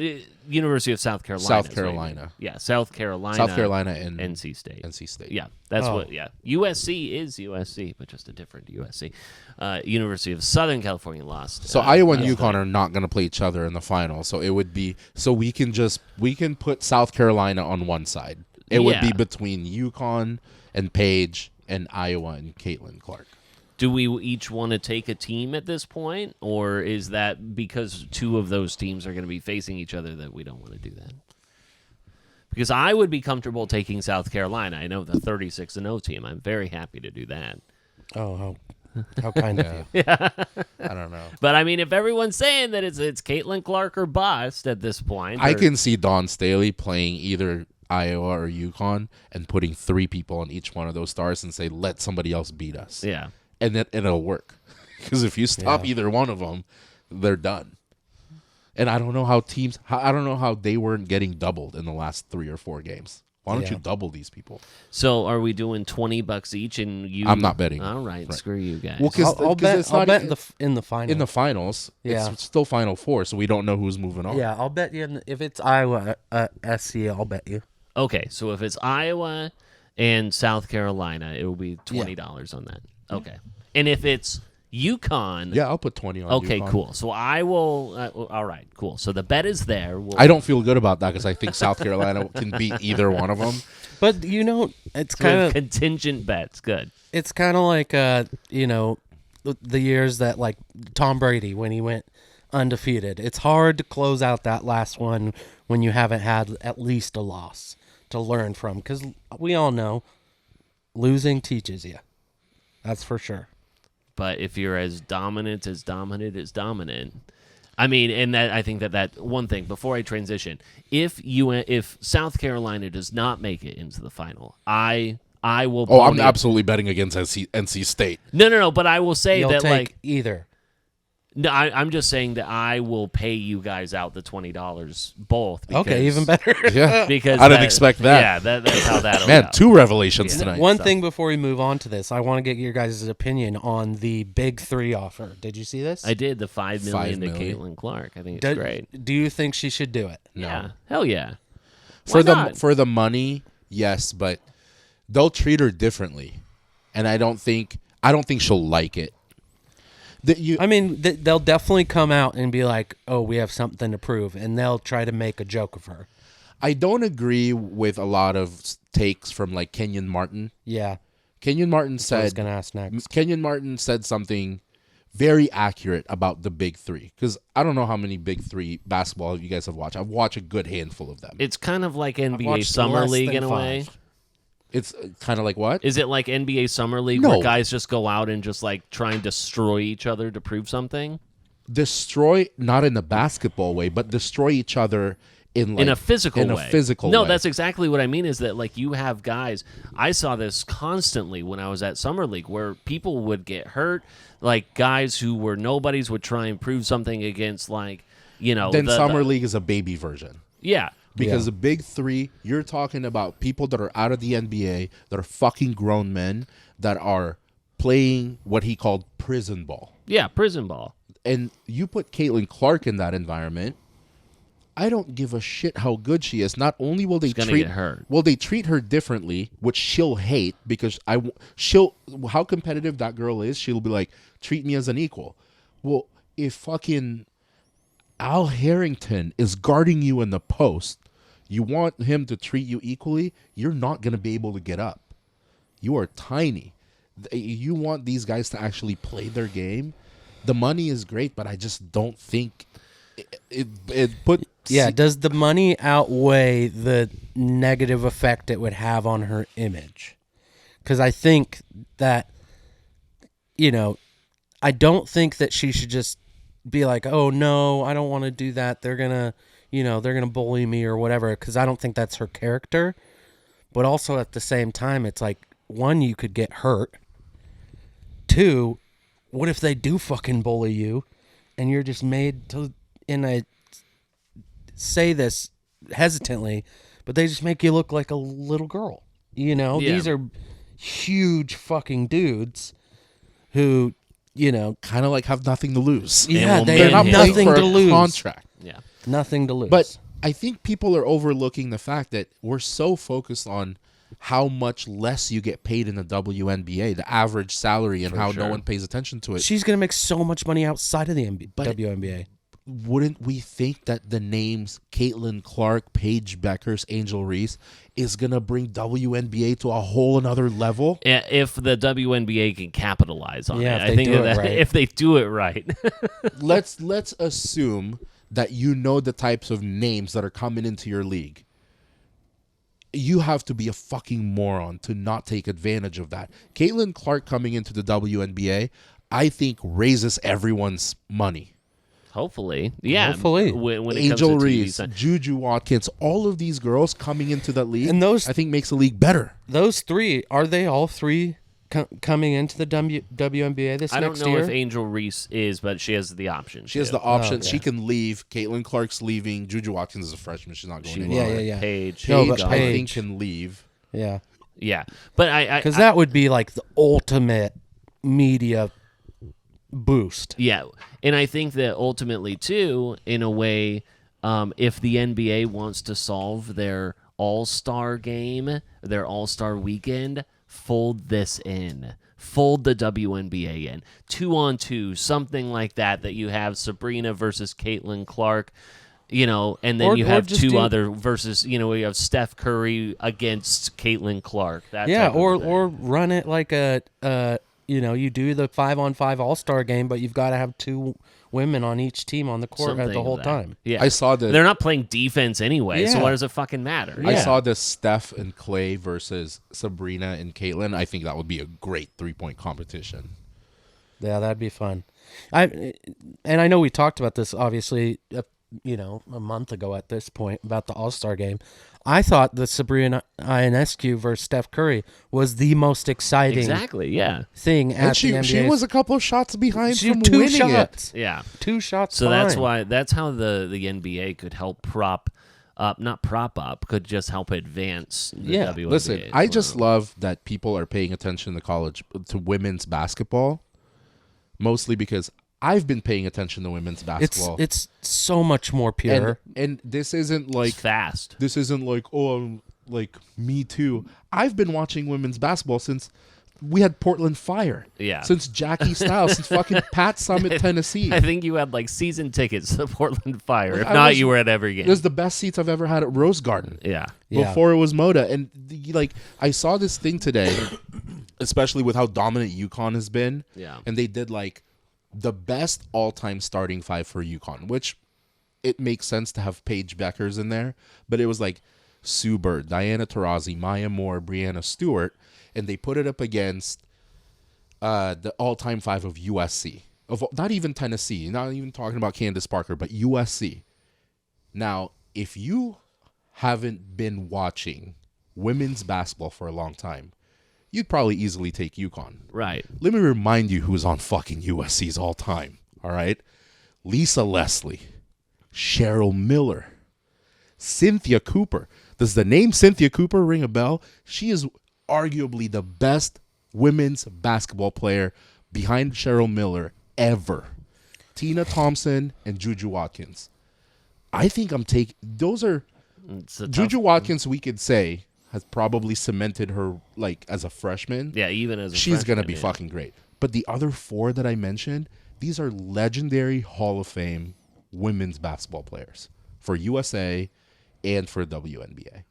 University of South Carolina. South Carolina. Yeah, South Carolina. South Carolina and NC State. NC State. Yeah, that's what. Yeah, USC is USC, but just a different USC. University of Southern California lost. So Iowa and UConn are not going to play each other in the final. So it would be we can put South Carolina on one side. It would be between UConn and Paige and Iowa and Caitlin Clark. Do we each want to take a team at this point, or is that because two of those teams are going to be facing each other that we don't want to do that? Because I would be comfortable taking South Carolina. I know the 36-0 team. I'm very happy to do that. Oh, how kind of you. I don't know. But I mean, if everyone's saying that it's Caitlin Clark or bust at this point, I can see Dawn Staley playing either Iowa or UConn and putting 3 people on each one of those stars and say, let somebody else beat us. Yeah. And then it'll work. Because if you stop either one of them, they're done. And I don't know how they weren't getting doubled in the last 3 or 4 games. Why don't you double these people? So are we doing $20 each? And you? I'm not betting. All right. Screw you guys. Well, I'll bet in the final. In the finals, Yeah. it's still Final Four, so we don't know who's moving on. Yeah, I'll bet you if it's Iowa SC, I'll bet you. Okay, so if it's Iowa and South Carolina, it will be $20 on that. Okay. And if it's UConn... Yeah, I'll put 20 on Okay, UConn. cool. So I will... all right, cool. So the bet is there. I don't feel good about that because I think South Carolina can beat either one of them. But, it's kind of... Contingent bets. Good. It's kind of like, the years that, Tom Brady, when he went undefeated. It's hard to close out that last one when you haven't had at least a loss to learn from. Because we all know losing teaches you. That's for sure. But if you're as dominant as dominant, I mean, and that I think that one thing before I transition, if South Carolina does not make it into the final, I will. Oh, I'm absolutely betting against NC State. No. But I will say You'll that take either. No, I'm just saying that I will pay you guys out the $20 both. Because, Okay, even better. Yeah, Because I didn't expect that. Yeah, that's how that'll Man, go. 2 revelations tonight. One thing before we move on to this, I want to get your guys' opinion on the Big 3 offer. Did you see this? I did the $5 million to million. Caitlin Clark. I think it's great. Do you think she should do it? Yeah, hell yeah. For Why not? the money, yes, but they'll treat her differently, and I don't think she'll like it. I mean, they'll definitely come out and be like, "Oh, we have something to prove," and they'll try to make a joke of her. I don't agree with a lot of takes from like Kenyon Martin. Yeah, Kenyon Martin I was said. gonna ask next. Kenyon Martin said something very accurate about the Big 3, because I don't know how many Big 3 basketball you guys have watched. I've watched a good handful of them. It's kind of like NBA watched Summer less League than in a way. 5. It's kind of like what? Is it like NBA Summer League No. where guys just go out and just like try and destroy each other to prove something? Destroy, not in a basketball way, but destroy each other in A physical way. a physical no, way. that's exactly what I mean is that like you have guys, I saw this constantly when I was at Summer League where people would get hurt, like guys who were nobodies would try and prove something against like, Then Summer League is a baby version. Yeah. Because the Big 3, you're talking about people that are out of the NBA, that are fucking grown men, that are playing what he called prison ball. Yeah, prison ball. And you put Caitlin Clark in that environment, I don't give a shit how good she is. Not only will they gonna treat get hurt. Will they treat her differently, which she'll hate because how competitive that girl is, she'll be like, treat me as an equal. Well, if fucking Al Harrington is guarding you in the post, you want him to treat you equally, you're not going to be able to get up. You are tiny. You want these guys to actually play their game. The money is great, but I just don't think it put... Yeah, does the money outweigh the negative effect it would have on her image? Because I think that, I don't think that she should just be like, oh, no, I don't want to do that. They're going to... they're going to bully me or whatever, because I don't think that's her character. But also at the same time, it's like, 1, you could get hurt. 2, what if they do fucking bully you and you're just made to, and I say this hesitantly, but they just make you look like a little girl. These are huge fucking dudes who, kind of like have nothing to lose. yeah, they They're have not playing nothing for to a lose. contract. Yeah. Nothing to lose. But I think people are overlooking the fact that we're so focused on how much less you get paid in the WNBA, the average salary, and how no one pays attention to it. she's going to make so much money outside of the WNBA. Wouldn't we think that the names Caitlin Clark, Paige Beckers, Angel Reese is going to bring WNBA to a whole another level? If the WNBA can capitalize on Yeah, it. if they I think do it that right. if they do it right. Let's assume that you know the types of names that are coming into your league. You have to be a fucking moron to not take advantage of that. Caitlin Clark coming into the WNBA, I think raises everyone's money. Hopefully. Yeah. Hopefully. When it Angel comes to TV Reese, sign- Juju Watkins, all of these girls coming into that league, And those- I think makes the league better. Those 3, are they all 3 coming into the WNBA this I don't next know year? if Angel Reese is, but she has the option. She has too. the option. yeah. She can leave. Caitlin Clark's leaving. Juju Watkins is a freshman. She's not going She anywhere. won't. yeah. Paige. No, but Paige, I think, Paige. can leave. Yeah. Yeah. But I Because that would be like the ultimate media boost. yeah. And I think that ultimately, too, in a way, if the NBA wants to solve their all-star game, their all-star weekend, fold this in. Fold the WNBA in. 2-on-2, something like that you have Sabrina versus Caitlin Clark, and then Or- you or have just 2 do- other versus, you have Steph Curry against Caitlin Clark. That Yeah, type of thing. or run it like you do the 5-on-5 All-Star game, but you've got to have 2 women on each team on the court Something the of whole that. time. Yeah. I saw the. They're not playing defense anyway, so Yeah. what does it fucking matter? I Yeah. saw this Steph and Clay versus Sabrina and Caitlin. I think that would be a great 3-point competition. Yeah, that'd be fun. I know we talked about this obviously, a month ago at this point about the All-Star game. I thought the Sabrina Ionescu versus Steph Curry was the most exciting Exactly, yeah. thing at the NBA. She was a couple of shots behind She from had 2 winning shots. it. Yeah. 2 shots. So fine. that's how the NBA could help could just help advance the WNBA. Listen, I just love that people are paying attention to women's basketball, mostly because I've been paying attention to women's basketball. It's so much more pure. And this isn't like it's fast. This isn't like, like me too. I've been watching women's basketball since we had Portland Fire. Yeah. Since Jackie Styles, since fucking Pat Summit, Tennessee. I think you had like season tickets to Portland Fire. If I not, was- you were at every game. It was the best seats I've ever had at Rose Garden. Yeah. Before it was Moda. And I saw this thing today, especially with how dominant UConn has been. Yeah. And they did like the best all-time starting 5 for UConn, which it makes sense to have Paige Beckers in there. But it was like Sue Bird, Diana Taurasi, Maya Moore, Brianna Stewart. And they put it up against the all-time 5 of USC. Not even Tennessee. Not even talking about Candace Parker, but USC. Now, if you haven't been watching women's basketball for a long time, you'd probably easily take UConn. Right. Let me remind you who's on fucking USC's all time, all right? Lisa Leslie, Cheryl Miller, Cynthia Cooper. Does the name Cynthia Cooper ring a bell? She is arguably the best women's basketball player behind Cheryl Miller ever. Tina Thompson and Juju Watkins. I think I'm taking... Those are... Juju Watkins, we could say, has probably cemented her like as a freshman. Yeah, even as a she's freshman, gonna be fucking great. But the other 4 that I mentioned, these are legendary Hall of Fame women's basketball players for USA and for WNBA.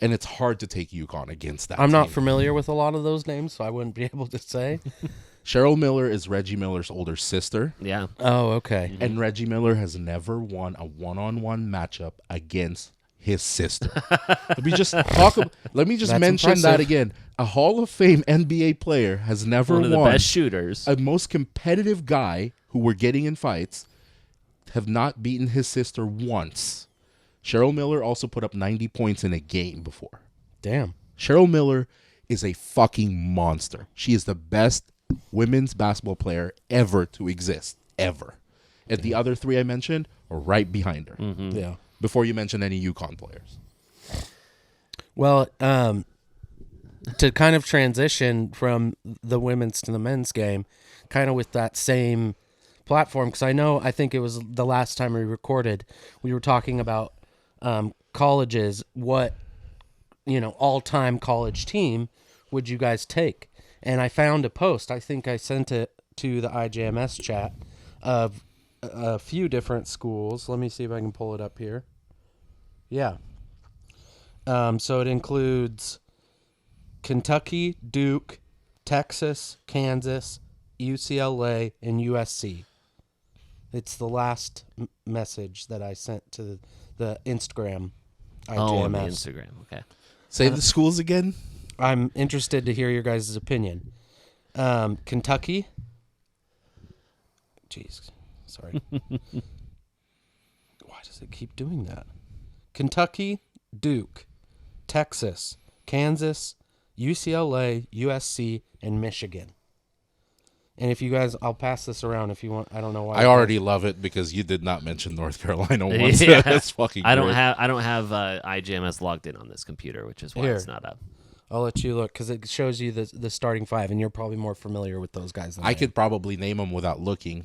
And it's hard to take UConn against that. I'm not team. familiar with a lot of those names, so I wouldn't be able to say. Cheryl Miller is Reggie Miller's older sister. Yeah. Oh, okay. And Reggie Miller has never won a one-on-one matchup against his sister. Let me just That's mention impressive. that again. A Hall of Fame NBA player has never One of the won. best shooters. A most competitive guy who were getting in fights have not beaten his sister once. Cheryl Miller also put up 90 points in a game before. Damn. Cheryl Miller is a fucking monster. She is the best women's basketball player ever to exist. Ever. And the other 3 I mentioned are right behind her. Yeah. Before you mention any UConn players. Well, to kind of transition from the women's to the men's game, kind of with that same platform, because I think it was the last time we recorded, we were talking about colleges, what, all-time college team would you guys take? And I found a post, I think I sent it to the IJMS chat, of a few different schools. Let me see if I can pull it up here. Yeah. So it includes Kentucky, Duke, Texas, Kansas, UCLA, and USC. It's the last message that I sent to the Instagram IJMS. Oh, on the Instagram. Okay. Say the schools again. I'm interested to hear your guys' opinion. Kentucky. Jeez. Sorry. Why does it keep doing that? Kentucky, Duke, Texas, Kansas, UCLA, USC, and Michigan. And if you guys, I'll pass this around if you want. I don't know why. I already love it because you did not mention North Carolina once. Yeah. That's fucking I don't great. have IJMS logged in on this computer, which is why Here. it's not up. I'll let you look because it shows you the starting 5, and you're probably more familiar with those guys than I could probably name them without looking.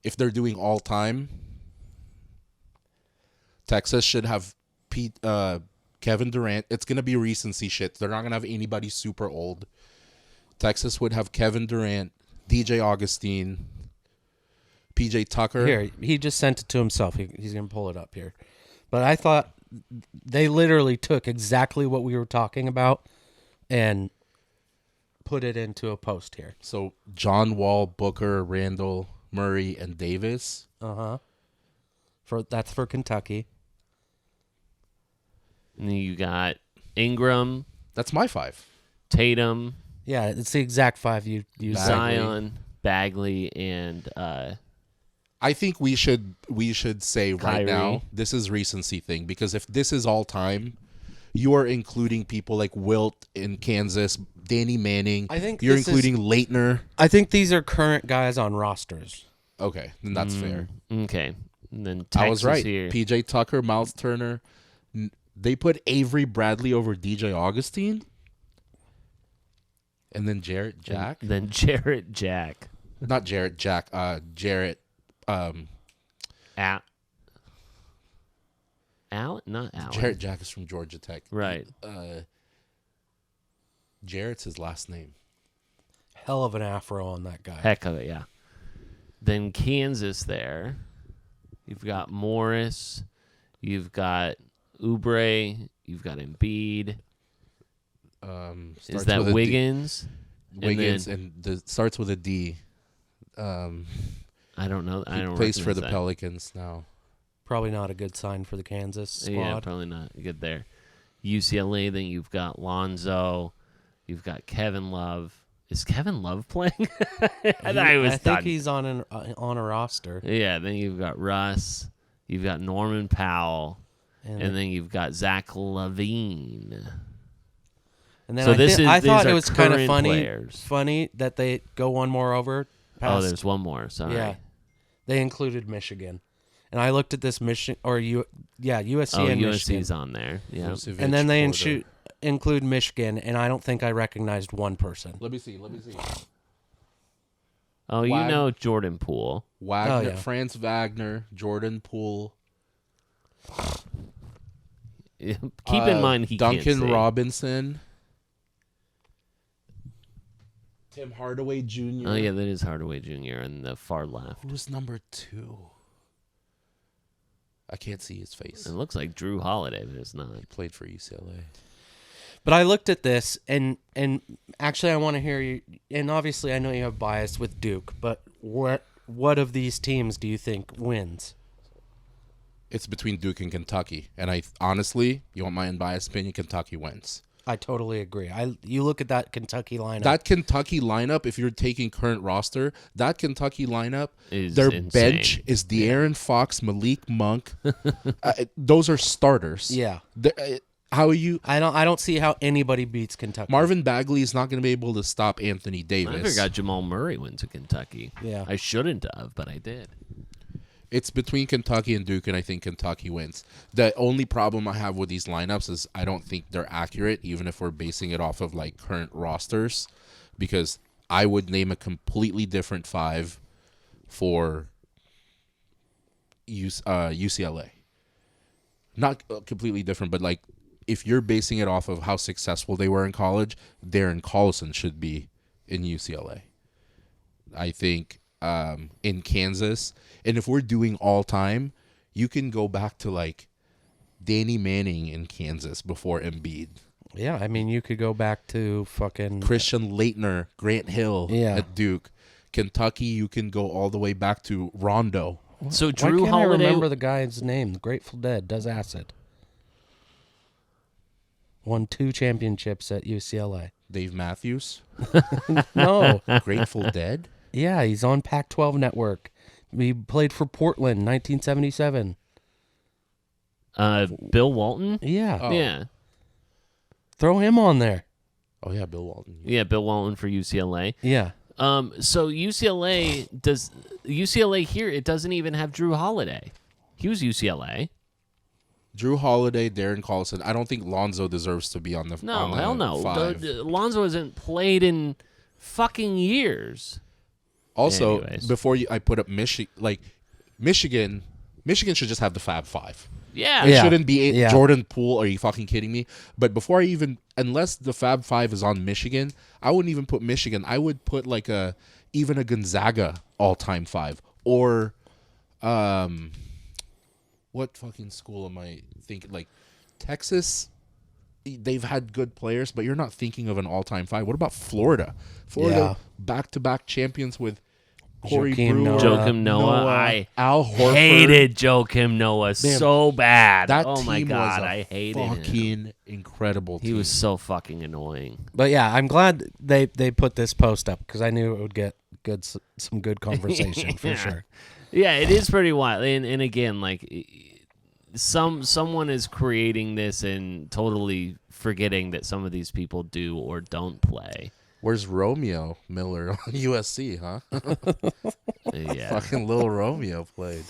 If they're doing all time, Texas should have Kevin Durant. It's going to be recency shit. They're not going to have anybody super old. Texas would have Kevin Durant, DJ Augustine, PJ Tucker. Here, he just sent it to himself. He's going to pull it up here. But I thought they literally took exactly what we were talking about and put it into a post here. So John Wall, Booker, Randall, Murray, and Davis. That's for Kentucky. And then you got Ingram, That's my 5. Tatum, Yeah, it's the exact 5 you said. Zion, Bagley, and I think we should say right Kyrie. now, this is recency thing, because if this is all time, you are including people like Wilt in Kansas, Danny Manning. I think you're this including Leitner. I think these are current guys on rosters. Okay, then that's fair. Okay. And then Texas I was right. here. PJ Tucker, Miles Turner. They put Avery Bradley over DJ Augustine. And then Jarrett Jack. Then Jarrett Jack. Not Jarrett Jack. Jarrett. Al? Not Allen. Jarrett Jack is from Georgia Tech. Right. Jarrett's his last name. Hell of an afro on that guy. Heck of it, yeah. Then Kansas there. You've got Morris. You've got Oubre. You've got Embiid. Is that Wiggins? Wiggins, and starts with a D. I don't know. I don't plays for the recognize that. Pelicans now. Probably not a good sign for the Kansas squad. Yeah, probably not good there. UCLA, then you've got Lonzo. You've got Kevin Love. Is Kevin Love playing? I thought he was I think done. he's on a roster. Yeah, then you've got Russ. You've got Norman Powell. And then you've got Zach LaVine. And then So I these thought are it was kind of current funny. players. Funny that they go one more over. Oh, there's one more. Sorry. Yeah, they included Michigan, and I looked at this USC Oh, and Michigan, USC's on there. Yeah. Vucevic, and then they Porter. include Michigan, and I don't think I recognized one person. Let me see. Oh, you know Jordan Poole. Wagner, Oh, yeah. Franz Wagner, Jordan Poole, Keep in mind he Duncan can't see. Robinson, Tim Hardaway Jr. Oh yeah, that is Hardaway Jr. on the far left. Who's number 2? I can't see his face. It looks like Drew Holiday, but it's not. He played for UCLA. But I looked at this, and actually I want to hear you. And obviously I know you have bias with Duke, but what of these teams do you think wins? It's between Duke and Kentucky, and I honestly, you want my unbiased opinion, Kentucky wins. I totally agree. You look at that Kentucky lineup. That Kentucky lineup, if you're taking current roster, that Kentucky lineup, Is their insane. bench is De'Aaron Fox, Malik Monk. Those are starters. Yeah. How are you? I don't see how anybody beats Kentucky. Marvin Bagley is not going to be able to stop Anthony Davis. I forgot Jamal Murray went to Kentucky. Yeah. I shouldn't have, but I did. It's between Kentucky and Duke, and I think Kentucky wins. The only problem I have with these lineups is I don't think they're accurate, even if we're basing it off of like current rosters, because I would name a completely different 5 for UCLA. Not completely different, but like if you're basing it off of how successful they were in college, Darren Collison should be in UCLA. I think in Kansas, and if we're doing all time, you can go back to like Danny Manning in Kansas before Embiid. Yeah, I mean, you could go back to fucking Christian Laettner, Grant Hill at Duke. Kentucky, you can go all the way back to Rondo. So Why Drew can't I Holiday. remember the guy's name? The Grateful Dead does acid. Won 2 championships at UCLA. Dave Matthews, No. Grateful Dead. Yeah, he's on Pac-12 Network. He played for Portland, 1977. Bill Walton. Yeah. Oh. Yeah. Throw him on there. Oh yeah, Bill Walton. Yeah, Bill Walton for UCLA. Yeah. So UCLA here, it doesn't even have Drew Holiday. He was UCLA. Drew Holiday, Darren Collison. I don't think Lonzo deserves to be on the No, on the hell no. 5. Lonzo hasn't played in fucking years. Also, Anyways. before I put up Michigan should just have the Fab 5. Yeah. It shouldn't be Yeah. Jordan Poole. Are you fucking kidding me? But before unless the Fab 5 is on Michigan, I wouldn't even put Michigan. I would put like even a Gonzaga all-time 5 or what fucking school am I thinking? Like Texas, they've had good players, but you're not thinking of an all-time 5. What about Florida? Florida, back-to-back champions with Corey Joakim Brewer, Noah. Joakim Noah. I Al Horford. hated Joakim Noah so bad. That oh my team god, was a I hated him. fucking incredible team. He was so fucking annoying. But yeah, I'm glad they put this post up because I knew it would get some good conversation for Yeah. sure. Yeah, it is pretty wild. And again, like someone is creating this and totally forgetting that some of these people do or don't play. Where's Romeo Miller on USC, huh? Yeah. Fucking little Romeo played.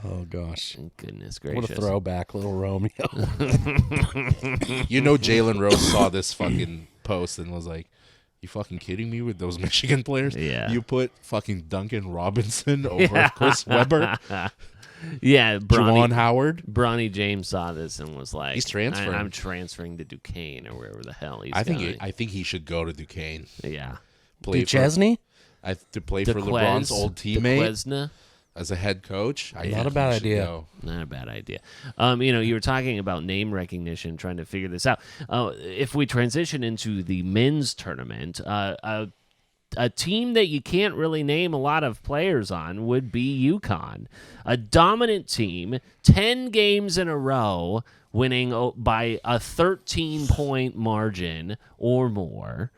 Oh gosh, Goodness what gracious. a throwback, little Romeo. You know Jalen Rose saw this fucking post and was like, you fucking kidding me with those Michigan players? Yeah. You put fucking Duncan Robinson over Chris Webber, Yeah, Juwan Howard. Bronny James saw this and was like, He's transferring. I'm transferring to Duquesne or wherever the hell he's I think going. I think he should go to Duquesne. Yeah. Play Duchesne? to play for DeQuez, LeBron's old teammate DeQuezna. as a head coach. I Not think a bad he should idea. go. Not a bad idea. You were talking about name recognition, trying to figure this out. If we transition into the men's tournament, a team that you can't really name a lot of players on would be UConn. A dominant team, 10 games in a row, winning by a 13-point margin or more,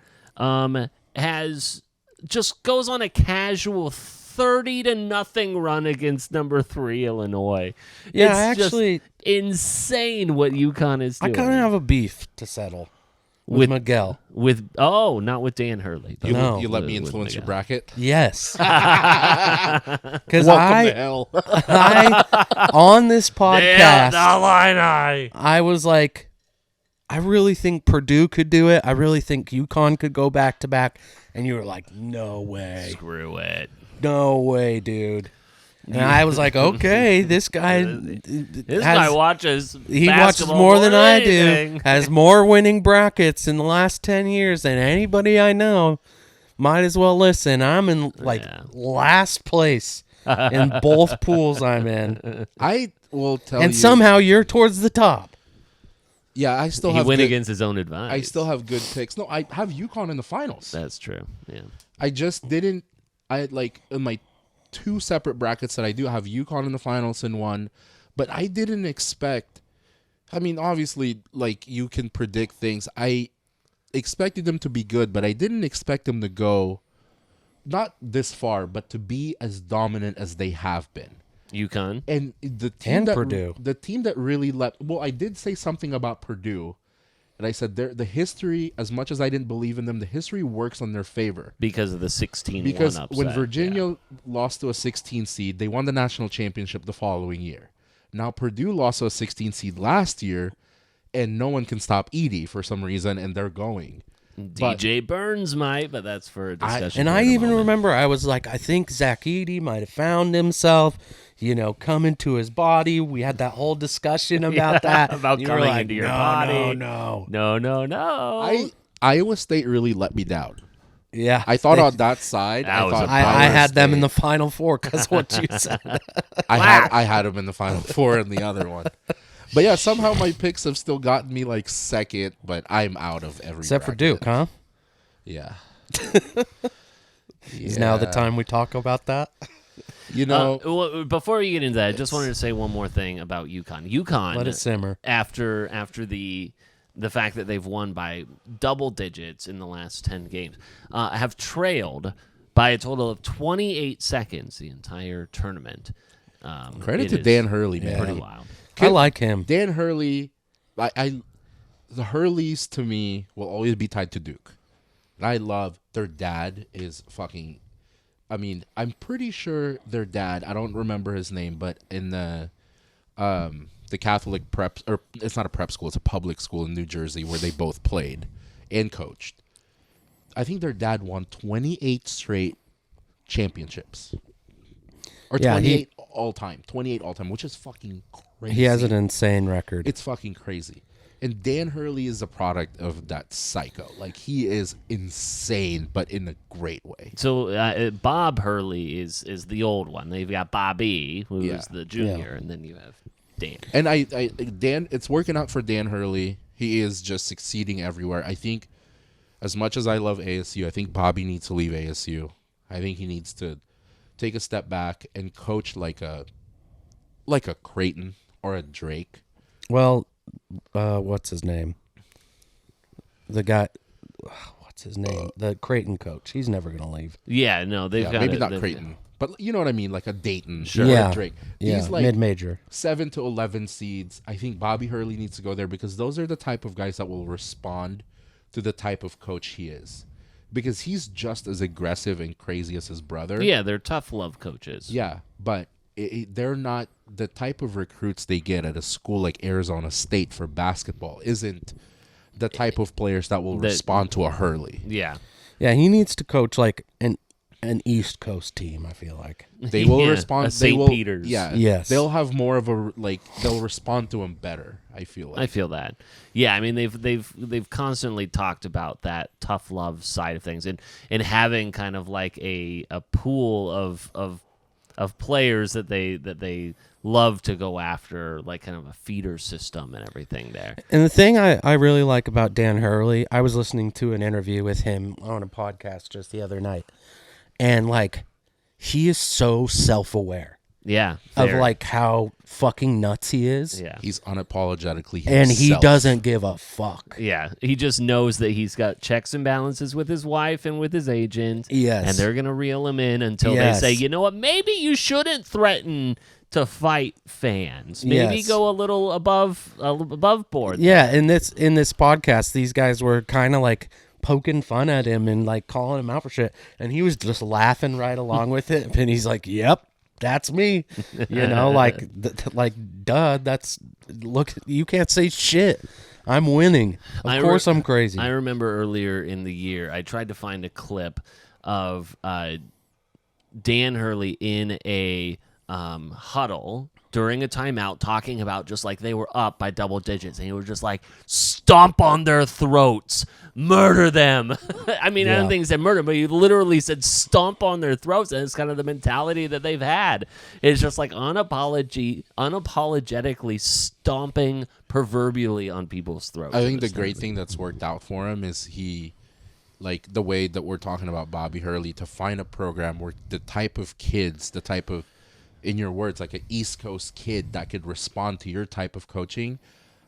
goes on a casual 30-0 run against number 3 Illinois. Yeah, It's just actually, insane what UConn is I doing. kind of have a beef to settle with Miguel. Not with Dan Hurley. You, No. you let me With influence your Miguel. bracket. Yes, because Welcome to hell. I on this podcast, Illini. I was like, I really think Purdue could do it. I really think UConn could go back to back. And you were like, no way. Screw it. No way, dude. And I was like, okay, this guy This guy watches. he watches basketball more than I anything. do. Has more winning brackets in the last 10 years than anybody I know. Might as well listen. I'm in last place in both pools I'm in. I will tell you. And somehow you're towards the top. Yeah, I still He have went good, against his own advice. I still have good picks. No, I have UConn in the finals. That's true. Yeah. I just didn't. I like in my 2 separate brackets that I do have UConn in the finals in one, but I didn't expect. I mean, obviously, like you can predict things. I expected them to be good, but I didn't expect them to go not this far, but to be as dominant as they have been. UConn. And the team And that Purdue. the team that really left. Well, I did say something about Purdue, and I said the history. As much as I didn't believe in them, the history works on their favor. Because of the 16-1 Because upset. when Virginia lost to a 16 seed, they won the national championship the following year. Now Purdue lost to a 16 seed last year, and no one can stop Edie for some reason, and they're going. DJ Burns might, but that's for a discussion. And for I the even moment. remember I was like, I think Zach Edey might have found himself, coming to his body. We had that whole discussion about that. about You were coming like, into your no, body. No. Iowa State really let me down. Yeah. I thought on that side, That was a I Iowa had them in State- the Final Four because what you said. I had them in the Final Four in the other one. But yeah, somehow my picks have still gotten me like second, but I'm out of every Except for bracket. Duke, huh? Yeah. Is now the time we talk about that? Well, before you get into that, I just wanted to say one more thing about UConn. UConn, Let it simmer. after the fact that they've won by double digits in the last 10 games, have trailed by a total of 28 seconds the entire tournament. Credit It to is Dan Hurley, man. Pretty wild. I like him. Dan Hurley, the Hurleys to me will always be tied to Duke. I love their dad is fucking. I mean, I'm pretty sure their dad. I don't remember his name, but in the Catholic prep, or it's not a prep school, it's a public school in New Jersey where they both played and coached. I think their dad won 28 straight championships, or Yeah, 28 all time, 28 all time, which is fucking crazy. He has an insane record. It's fucking crazy. And Dan Hurley is a product of that psycho. Like, he is insane, but in a great way. So Bob Hurley is the old one. They've got Bobby, who Yeah. is the junior, and then you have Dan. And Dan, it's working out for Dan Hurley. He is just succeeding everywhere. I think, as much as I love ASU, I think Bobby needs to leave ASU. I think he needs to take a step back and coach like a Creighton or a Drake. Well, what's his name? The guy, what's his name? The Creighton coach. He's never going to leave. Yeah, no, they've got maybe it. not They've- Creighton, but you know what I mean, like a Dayton Sure. or Yeah. a Drake. Yeah, These like mid-major. 7 to 11 seeds. I think Bobby Hurley needs to go there because those are the type of guys that will respond to the type of coach he is. Because he's just as aggressive and crazy as his brother. Yeah, they're tough love coaches. Yeah, but they're not the type of recruits they get at a school like Arizona State for basketball. Isn't the type of players that will respond to a Hurley. Yeah. Yeah, he needs to coach like an East Coast team, I feel like. They will Yeah, respond. a They St. will, Peter's. Yeah. Yes. They'll have more of a they'll respond to him better. I feel like. I feel that. Yeah, I mean they've constantly talked about that tough love side of things and having kind of like a pool of players that they love to go after, like kind of a feeder system and everything there. And the thing I really like about Dan Hurley, I was listening to an interview with him on a podcast just the other night, and like he is so self-aware Yeah. of fair. like how fucking nuts he is. Yeah. He's unapologetically himself. And he doesn't give a fuck. Yeah, he just knows that he's got checks and balances with his wife and with his agent. Yes. And they're going to reel him in until Yes. they say, you know what, maybe you shouldn't threaten to fight fans. Maybe Yes. go a little above board. Yeah, in this podcast, these guys were kind of like poking fun at him and like calling him out for shit, and he was just laughing right along with it. And he's like, "Yep, that's me," you know, like duh, that's look, you can't say shit. I'm winning. Of course, I'm crazy. I remember earlier in the year, I tried to find a clip of Dan Hurley in a huddle during a timeout talking about just like they were up by double digits and he was just like, stomp on their throats, murder them. I mean, I don't think he said murder, but he literally said stomp on their throats, and it's kind of the mentality that they've had. It's just like unapologetically stomping proverbially on people's throats. I think the great thing that's worked out for him is he, like the way that we're talking about Bobby Hurley, to find a program where the type of kids, the type of, in your words, like an East Coast kid that could respond to your type of coaching.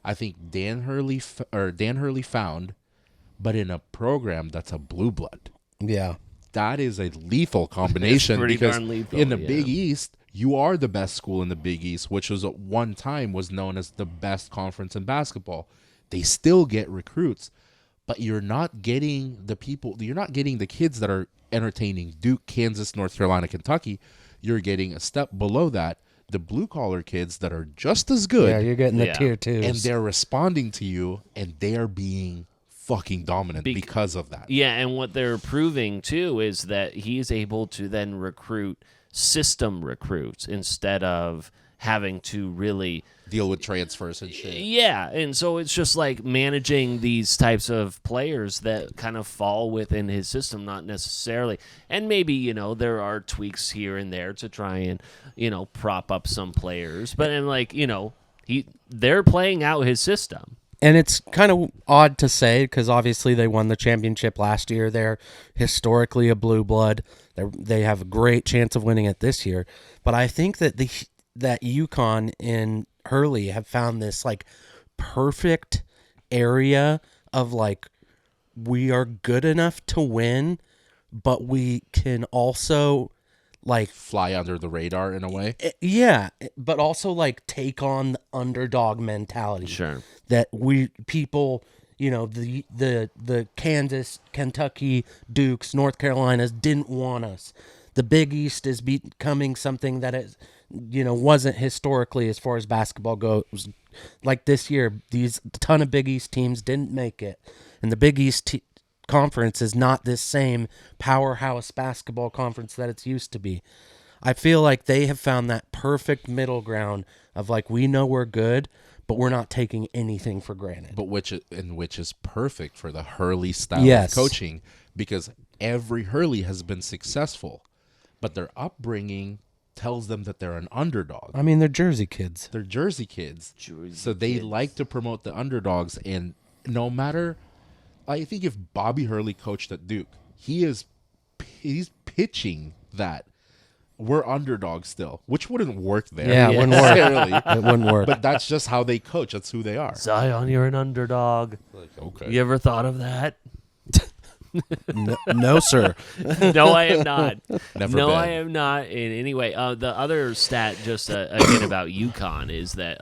I think Dan Hurley found, but in a program that's a blue blood. yeah. That is a lethal combination pretty because darn lethal, in the yeah. Big East, you are the best school in the Big East, which was at one time was known as the best conference in basketball. They still get recruits, but you're not getting the kids that are entertaining Duke, Kansas, North Carolina, Kentucky. You're getting a step below that, the blue-collar kids that are just as good. Yeah, you're getting the Yeah. tier twos. And they're responding to you, and they are being fucking dominant because of that. Yeah, and what they're proving too is that he's able to then recruit system recruits instead of having to really Deal with transfers and shit. Yeah, and so it's just like managing these types of players that kind of fall within his system, not necessarily. And maybe, you know, there are tweaks here and there to try and, you know, prop up some players. But and like, you know, they're playing out his system. And it's kind of odd to say because obviously they won the championship last year. They're historically a blue blood. They have a great chance of winning it this year. But I think that that UConn and Hurley have found this like perfect area of like, we are good enough to win, but we can also like Fly under the radar in a way. yeah, but also like take on the underdog mentality. Sure. That people, you know, the Kansas, Kentucky, Dukes, North Carolinas didn't want us. The Big East is becoming something that is, you know, wasn't historically as far as basketball goes. Like this year, these ton of Big East teams didn't make it, and the Big East conference is not this same powerhouse basketball conference that it's used to be. I feel like they have found that perfect middle ground of like, we know we're good, but we're not taking anything for granted. But which is perfect for the Hurley style Yes. of coaching, because every Hurley has been successful, but their upbringing tells them that they're an underdog. I mean, they're Jersey kids. They're Jersey kids, so they like to promote the underdogs. And no matter, I think if Bobby Hurley coached at Duke, he's pitching that we're underdogs still, which wouldn't work there. Yeah, it wouldn't work. necessarily. It wouldn't work. But that's just how they coach. That's who they are. Zion, you're an underdog. Okay. You ever thought of that? No, sir. No, I am not. Never no, been. I am not. In any way, the other stat, just again about UConn, is that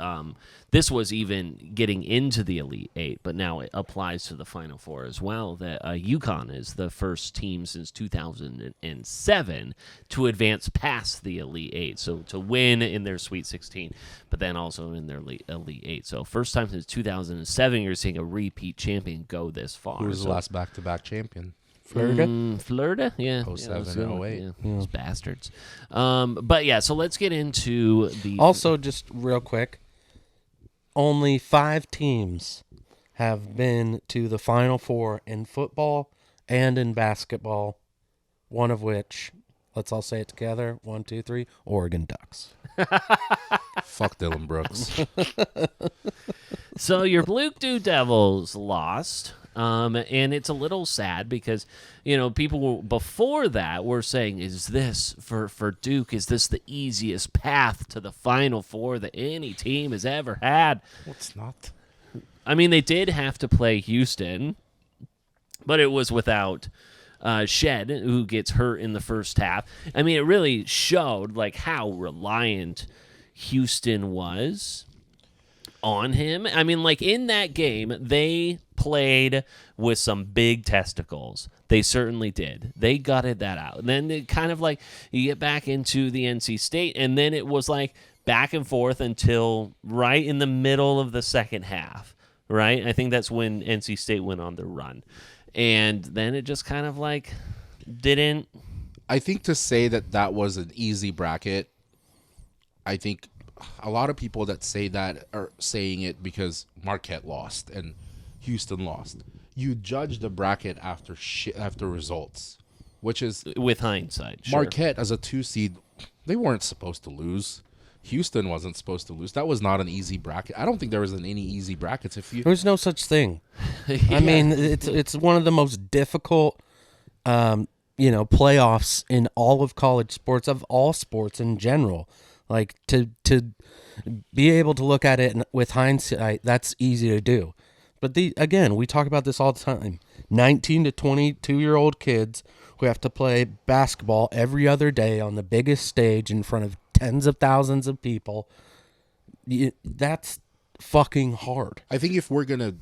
this was even getting into the Elite Eight, but now it applies to the Final Four as well. That UConn is the first team since 2007 to advance past the Elite Eight, so to win in their Sweet 16, but then also in their Elite Eight. So first time since 2007, you're seeing a repeat champion go this far. Who was the last back-to-back champion? Florida? Florida? Yeah. 07 and 08. Yeah, those bastards. But yeah, so let's get into the... Also, just real quick, only 5 teams have been to the Final Four in football and in basketball, one of which, let's all say it together, 1, 2, 3, Oregon Ducks. Fuck Dylan Brooks. So your Blue Devils lost, and it's a little sad because, people before that were saying, is this, for Duke, is this the easiest path to the Final Four that any team has ever had? It's not. I mean, they did have to play Houston, but it was without Shed, who gets hurt in the first half. I mean, it really showed how reliant Houston was on him. I mean, in that game, they played with some big testicles. They certainly did. They gutted that out. And then it kind of you get back into the NC State, and then it was back and forth until right in the middle of the second half, right? I think that's when NC State went on the run. And then it just kind of didn't. I think to say that was an easy bracket, I think a lot of people that say that are saying it because Marquette lost and Houston lost. You judge the bracket after results, which is with hindsight. Sure. Marquette as a 2 seed, they weren't supposed to lose. Houston wasn't supposed to lose. That was not an easy bracket. I don't think there was any easy brackets. There's no such thing. Yeah. I mean, it's one of the most difficult, playoffs in all of college sports, of all sports in general. To be able to look at it with hindsight, that's easy to do. But again, we talk about this all the time. 19 to 22-year-old kids who have to play basketball every other day on the biggest stage in front of tens of thousands of people. That's fucking hard. I think if we're gonna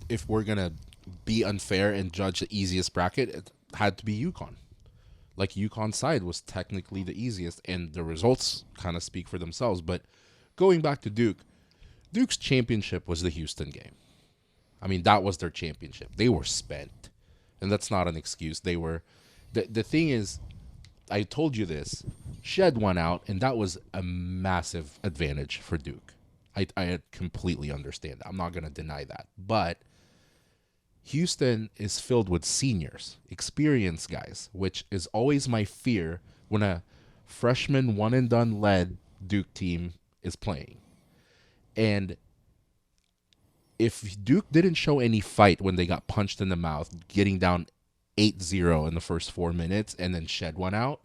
be unfair and judge the easiest bracket, it had to be UConn. UConn's side was technically the easiest, and the results kind of speak for themselves. But going back to Duke's championship was the Houston game. I mean, that was their championship. They were spent, and that's not an excuse. They were. The thing is, I told you this. Shed won out, and that was a massive advantage for Duke. I completely understand that. I'm not going to deny that. But Houston is filled with seniors, experienced guys, which is always my fear when a freshman one-and-done led Duke team is playing. And if Duke didn't show any fight when they got punched in the mouth, getting down 8-0 in the first 4 minutes, and then Shed went out,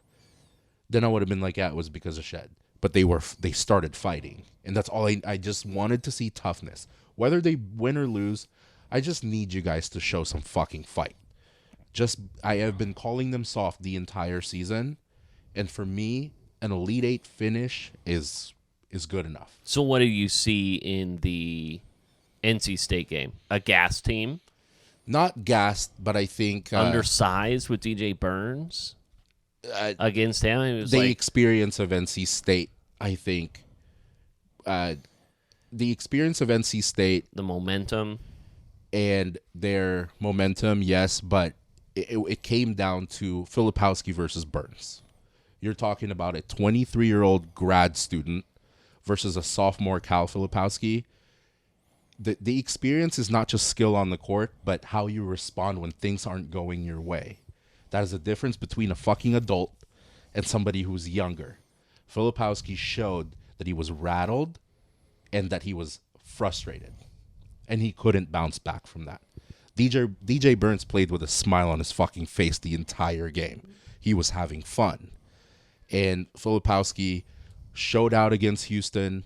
then I would have been it was because of Shed. But they started fighting, and that's all. I just wanted to see toughness. Whether they win or lose, I just need you guys to show some fucking fight. I have been calling them soft the entire season, and for me, an Elite Eight finish is good enough. So what do you see in the NC State game? A gas team? Not gassed, but I think undersized with DJ Burns against him. It was the experience of NC State, I think. The experience of NC State, the momentum, and their momentum, yes, but it came down to Filipowski versus Burns. You're talking about a 23-year-old grad student versus a sophomore Cal Filipowski. The experience is not just skill on the court, but how you respond when things aren't going your way. That is the difference between a fucking adult and somebody who's younger. Filipowski showed that he was rattled and that he was frustrated, and he couldn't bounce back from that. DJ Burns played with a smile on his fucking face the entire game. He was having fun. and Filipowski showed out against Houston,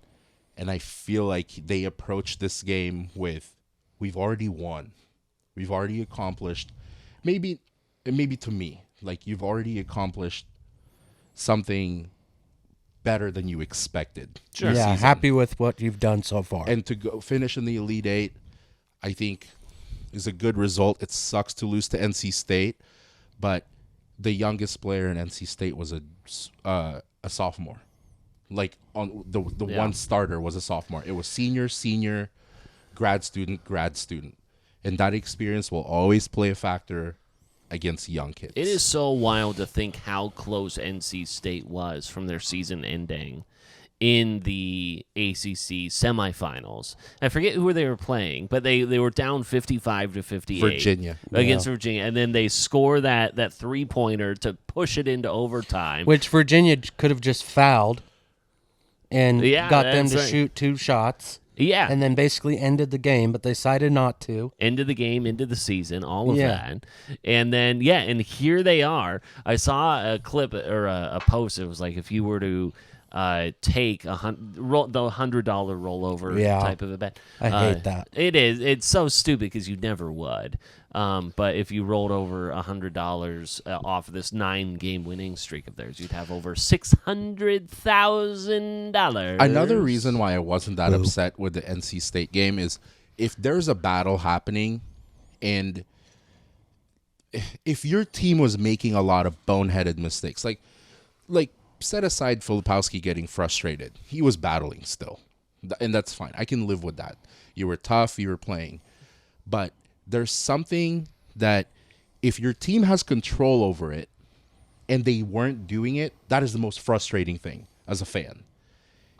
and I feel like they approached this game with, we've already won. We've already accomplished, maybe to me, like you've already accomplished something better than you expected. Sure. Yeah, Season. happy with what you've done so far. And to go finish in the Elite Eight, I think is a good result. It sucks to lose to NC State, but the youngest player in NC State was a sophomore. Like on the one starter was a sophomore. It was senior, grad student, and that experience will always play a factor against young kids. It is so wild to think how close NC State was from their season ending in the ACC semifinals. I forget who they were playing, but they were down 55-58. Virginia. Against Virginia. And then they score that 3-pointer to push it into overtime. Which Virginia could have just fouled and got them to that's right. shoot 2 shots. Yeah. And then basically ended the game, but they decided not to. End of the game, into the season, all of that. And then, and here they are. I saw a clip or a post. It was like, if you were to take the $100 rollover type of a bet. I hate that. It is. It's so stupid because you never would. But if you rolled over $100 off of this 9-game winning streak of theirs, you'd have over $600,000. Another reason why I wasn't that upset with the NC State game is if there's a battle happening and if your team was making a lot of boneheaded mistakes, like set aside Filipowski getting frustrated, he was battling still, and that's fine. I can live with that. You were tough, you were playing, but there's something that if your team has control over it and they weren't doing it, that is the most frustrating thing as a fan.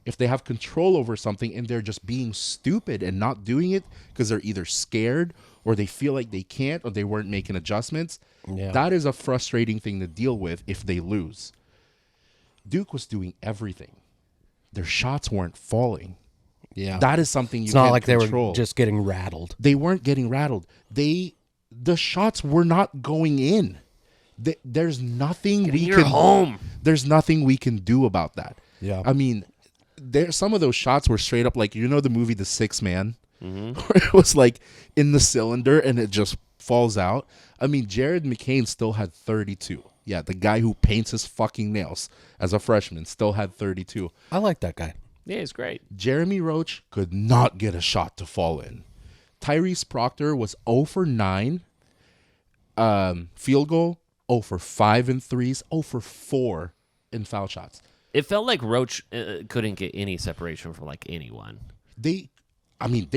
If they have control over something and they're just being stupid and not doing it because they're either scared or they feel like they can't or they weren't making adjustments, that is a frustrating thing to deal with if they lose. Duke was doing everything. Their shots weren't falling. Yeah. That is something It's you not can't like control. they were just getting rattled. They weren't getting rattled. The shots were not going in. There's nothing There's nothing we can do about that. Yeah. I mean, some of those shots were straight up like, the movie The Sixth Man, where it was like in the cylinder and it just falls out. I mean, Jared McCain still had 32. Yeah, the guy who paints his fucking nails as a freshman still had 32. I like that guy. Yeah, it's great. Jeremy Roach could not get a shot to fall in. Tyrese Proctor was 0 for 9. Field goal, 0 for 5 in threes, 0 for 4 in foul shots. It felt like Roach couldn't get any separation from like anyone. They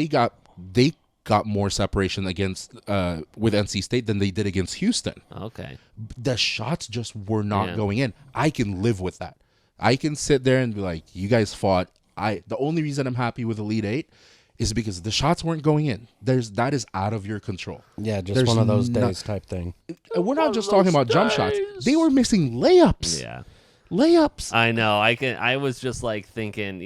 got more separation against with NC State than they did against Houston. Okay. The shots just were not going in. I can live with that. I can sit there and be like, you guys fought. The only reason I'm happy with Elite Eight is because the shots weren't going in. That is out of your control. Yeah, just There's one of those days type thing. We're not just talking about jump shots. They were missing layups. Yeah. Layups. I know. I was just like thinking,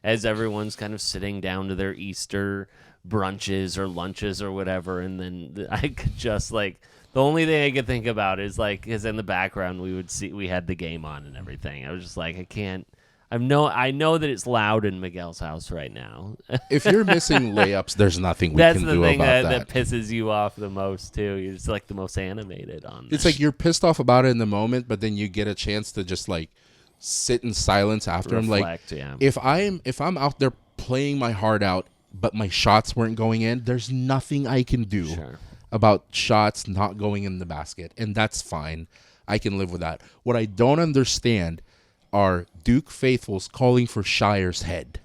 as everyone's kind of sitting down to their Easter brunches or lunches or whatever, and then I could just like, the only thing I could think about is like, because in the background we had the game on and everything. I was just like, I know that it's loud in Miguel's house right now. If you're missing layups, there's nothing we can do about that. That's the thing that pisses you off the most too. You're just like the most animated on this. It's like you're pissed off about it in the moment, but then you get a chance to just like sit in silence after. Reflect, I'm like, if I'm out there playing my heart out, but my shots weren't going in, there's nothing I can do about shots not going in the basket, and that's fine. I can live with that. What I don't understand are Duke faithfuls calling for Shire's head.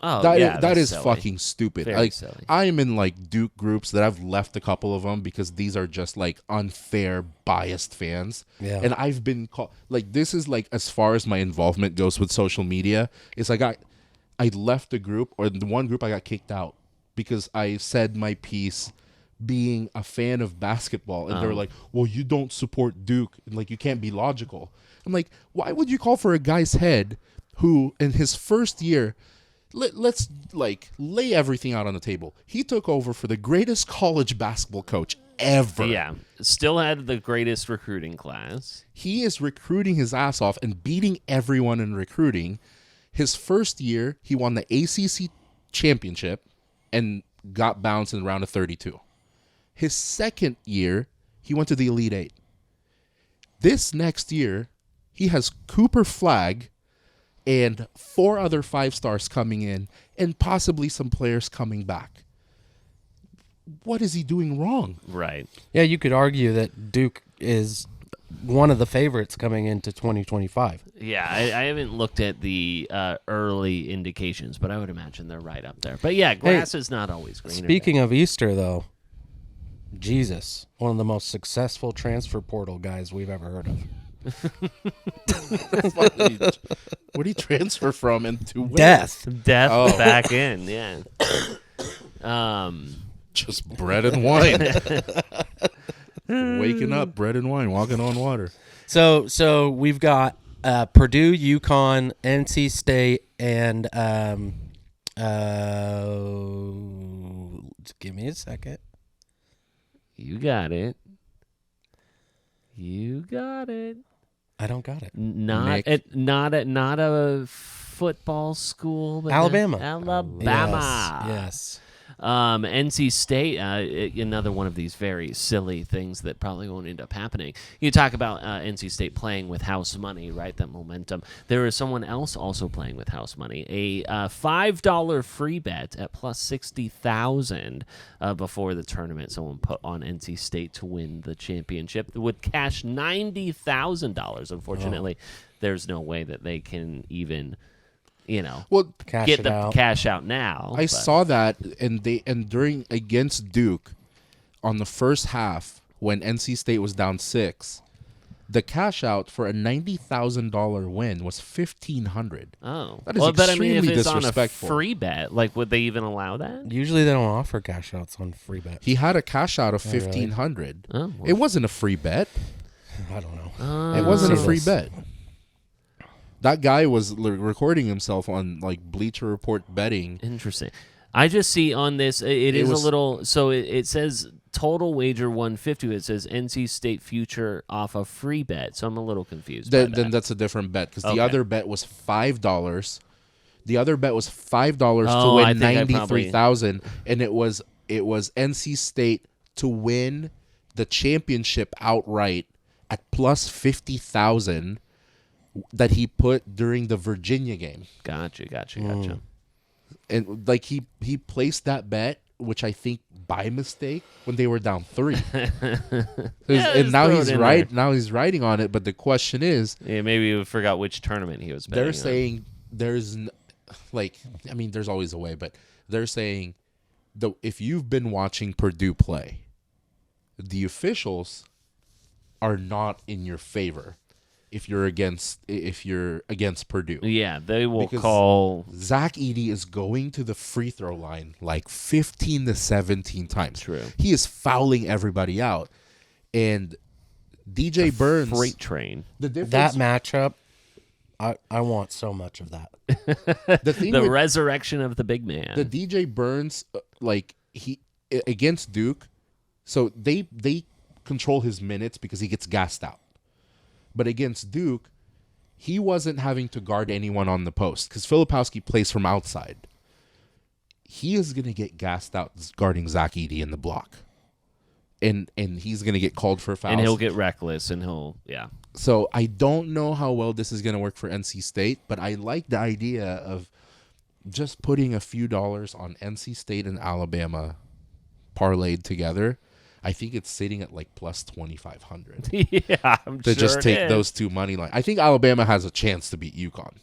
Oh, that is silly. fucking stupid. Very like silly. I am in like Duke groups that I've left a couple of them because these are just like unfair, biased fans. Yeah. And I've been called like, this is like as far as my involvement goes with social media. It's like I left a group, or the one group I got kicked out because I said my piece being a fan of basketball, and they were like, well, you don't support Duke, and like you can't be logical. I'm like, why would you call for a guy's head who in his first year, let's like lay everything out on the table. He took over for the greatest college basketball coach ever. Yeah. Still had the greatest recruiting class. He is recruiting his ass off and beating everyone in recruiting. His first year, he won the ACC championship and got bounced in the round of 32. His second year, he went to the Elite Eight. This next year, he has Cooper Flagg and 4 other 5-stars coming in and possibly some players coming back. What is he doing wrong? Right. Yeah, you could argue that Duke is one of the favorites coming into 2025. Yeah, I haven't looked at the early indications, but I would imagine they're right up there. But yeah, grass is not always greener. Speaking of Easter, though, Jesus, one of the most successful transfer portal guys we've ever heard of. What do you transfer from and to where? Death. Back in, yeah. Just bread and wine. Waking up, bread and wine, walking on water. So we've got Purdue, UConn, NC State, and give me a second. You got it. You got it. I don't got it. Not a football school, but Alabama. Alabama. Yes. NC State, another one of these very silly things that probably won't end up happening. You talk about NC State playing with house money, right? That momentum. There is someone else also playing with house money. A $5 free bet at plus 60,000 before the tournament. Someone put on NC State to win the championship. Would cash $90,000. Unfortunately, there's no way that they can even. Well, Get the cash out now. I saw that, and during against Duke, on the first half when NC State was down 6, the cash out for a $90,000 win was $1,500. Oh, that is but I mean, if extremely it's on a disrespectful. free bet, like, would they even allow that? Usually they don't offer cash outs on free bets. He had a cash out of really? $1,500. Oh, well. It wasn't a free bet. I don't know. It wasn't a see free this. bet. That guy was recording himself on like Bleacher Report betting. Interesting. I just see on this, it is a little. So it says total wager 150. It says NC State future off a free bet. So I'm a little confused. Then that's a different bet because the other bet was $5. The other bet was $5 to win 93,000, and it was NC State to win the championship outright at plus 50,000 that he put during the Virginia game. Gotcha. And like he placed that bet, which I think by mistake when they were down 3. And now he's right. Now he's writing on it. But the question is, maybe we forgot which tournament he was betting. They're saying there's there's always a way, but they're saying if you've been watching Purdue play, the officials are not in your favor. If you're against Purdue. Yeah, they will because call. Zach Edey is going to the free throw line like 15 to 17 times. True. He is fouling everybody out. And DJ Burns. Freight train. The difference, That matchup, I want so much of that. The resurrection of the big man. The DJ Burns, he against Duke, so they control his minutes because he gets gassed out. But against Duke, he wasn't having to guard anyone on the post because Filipowski plays from outside. He is going to get gassed out guarding Zach Edey in the block. And he's going to get called for fouls. And he'll get reckless, and So I don't know how well this is going to work for NC State, but I like the idea of just putting a few dollars on NC State and Alabama parlayed together. I think it's sitting at like plus 2,500. Yeah, I'm to sure just take it is. those two money line. I think Alabama has a chance to beat UConn.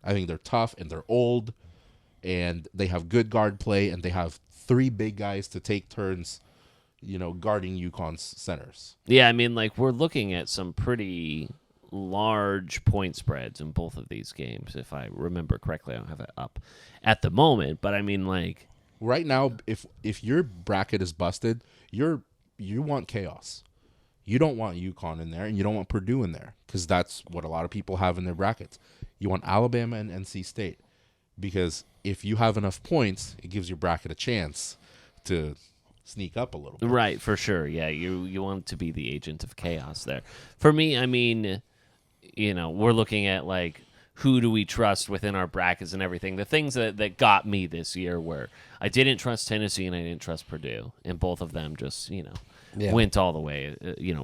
I think they're tough and they're old, and they have good guard play, and they have 3 big guys to take turns, guarding UConn's centers. Yeah, I mean, we're looking at some pretty large point spreads in both of these games, if I remember correctly. I don't have it up at the moment, but I mean, right now, if your bracket is busted, you want chaos. You don't want UConn in there, and you don't want Purdue in there, because that's what a lot of people have in their brackets. You want Alabama and NC State, because if you have enough points, it gives your bracket a chance to sneak up a little bit. Right, for sure. Yeah, you want to be the agent of chaos there. For me, I mean, we're looking at like who do we trust within our brackets and everything. The things that got me this year were I didn't trust Tennessee and I didn't trust Purdue, and both of them just went all the way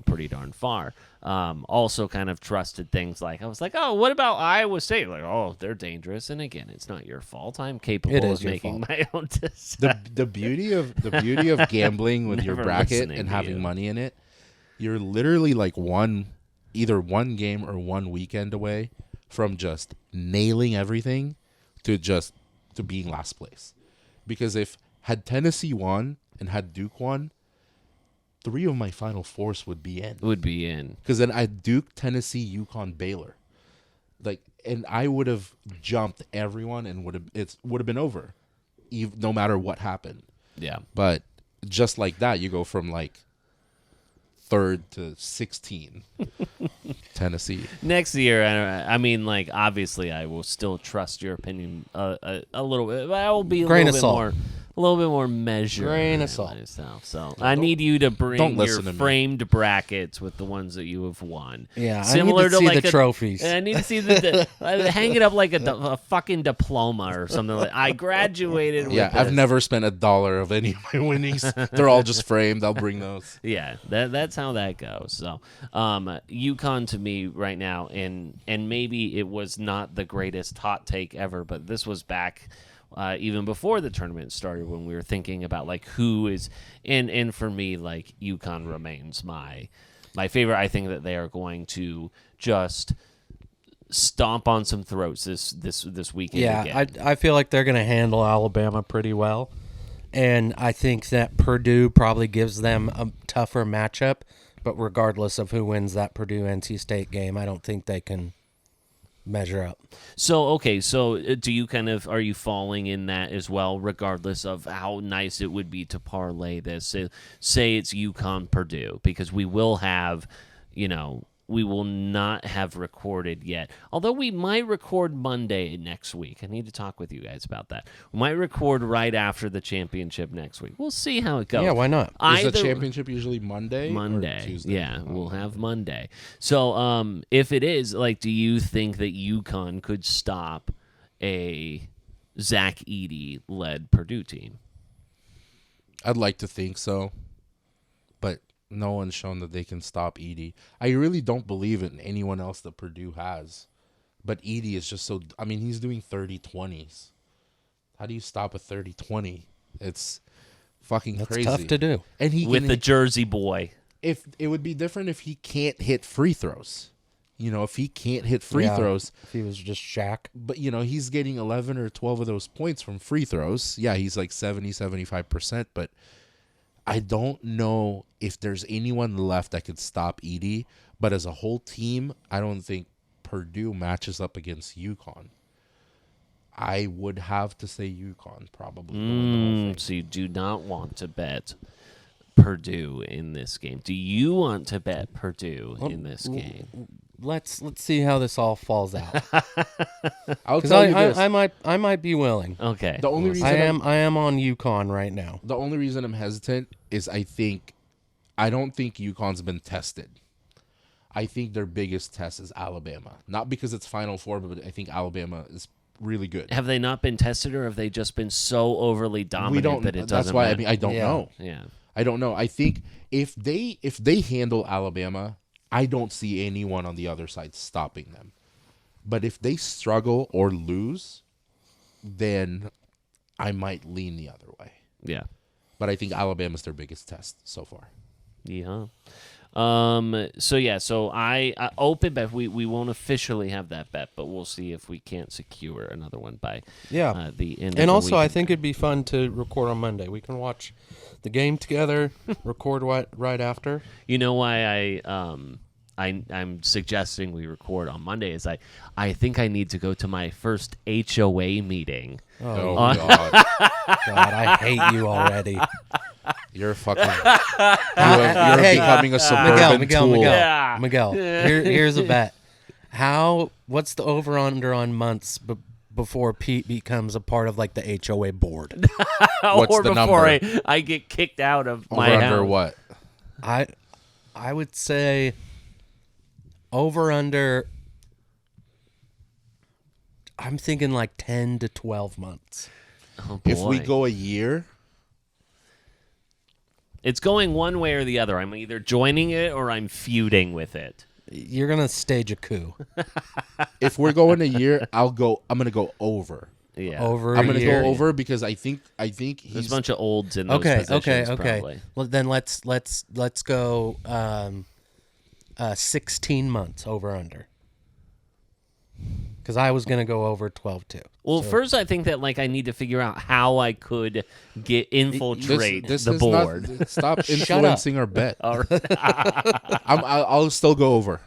pretty darn far. Also kind of trusted things like I was like, oh, what about Iowa State? Like, oh, they're dangerous. And again, it's not your fault. I'm capable of making my own decision. The beauty of gambling with your Never bracket listening and to having you. money in it, you're literally like either one game or one weekend away from just nailing everything to being last place. Because had Tennessee won and had Duke won, 3 of my Final Fours would be in. Because then I Duke, Tennessee, UConn, Baylor, and I would have jumped everyone and would have been over, no matter what happened. Yeah. But just like that, you go from like 3rd to 16, Tennessee. Next year, I mean, like obviously, I will still trust your opinion a little bit. But I will be a little bit more measured. Grain of salt. Myself. So I need you to bring don't your listen to me. framed brackets with the ones that you have won. Yeah, Similar I need to see like the trophies. I need to see the hang it up like a fucking diploma or something. Like I graduated. Yeah, with I've this. never spent $1 of any of my winnings. They're all just framed. I'll bring those. Yeah, that's how that goes. So, UConn to me right now, and maybe it was not the greatest hot take ever, but this was back even before the tournament started when we were thinking about like who is, and for me, like UConn remains my favorite. I think that they are going to just stomp on some throats this weekend. Yeah, again. I feel like they're going to handle Alabama pretty well. And I think that Purdue probably gives them a tougher matchup. But regardless of who wins that Purdue-NC State game, I don't think they can measure up. So, okay, do you are you falling in that as well, regardless of how nice it would be to parlay this? Say it's UConn Purdue, because we will have, we will not have recorded yet. Although we might record Monday next week. I need to talk with you guys about that. We might record right after the championship next week. We'll see how it goes. Yeah, why not? Is the championship usually Monday? Monday. Or Tuesday? Yeah, we'll have Monday. So if it is, do you think that UConn could stop a Zach Edey-led Purdue team? I'd like to think so. But no one's shown that they can stop Edey. I really don't believe in anyone else that Purdue has. But Edey is just so... I mean, he's doing 30-20s. How do you stop a 30-20? It's fucking crazy. That's tough to do. And With the Jersey boy. If it would be different if he can't hit free throws. If he can't hit free throws. If he was just Shaq. But, he's getting 11 or 12 of those points from free throws. Yeah, he's like 70-75%, but I don't know if there's anyone left that could stop Edey, but as a whole team, I don't think Purdue matches up against UConn. I would have to say UConn probably. So you do not want to bet Purdue in this game. Do you want to bet Purdue in this game? Let's see how this all falls out. I'll tell you this. I might be willing. Okay. The only reason I am on UConn right now. The only reason I'm hesitant is I don't think UConn's been tested. I think their biggest test is Alabama. Not because it's Final Four, but I think Alabama is really good. Have they not been tested, or have they just been so overly dominant that it doesn't That's why matter? I don't know. Yeah. I don't know. I think if they handle Alabama, I don't see anyone on the other side stopping them. But if they struggle or lose, then I might lean the other way. Yeah. But I think Alabama's their biggest test so far. Yeah. So I open bet. We won't officially have that bet, but we'll see if we can't secure another one by the end. And of the also, I weekend. think it'd be fun to record on Monday. We can watch the game together, record right after. You know why I'm suggesting we record on Monday is I think I need to go to my first HOA meeting. Oh God. God, I hate you already. You're fucking. You're becoming a suburban tool. Yeah. Miguel. Here's a bet. What's the over/under on months before Pete becomes a part of like the HOA board. What's or the before number? I get kicked out of Over my under house. what? I would say over under. I'm thinking like 10 to 12 months. Oh, boy. If we go a year, It's going one way or the other. I'm either joining it or I'm feuding with it. You're gonna stage a coup. if we're going a year, I'm gonna go over. Yeah. Over I'm a gonna year. go over because I think There's he's a bunch of olds in those Okay, positions, okay. probably. Well, then let's go 16 months over under. Because I was gonna go over 12 too. Well, first I think that I need to figure out how I could infiltrate this the is board. Not, stop influencing our bet. All right. I'll still go over.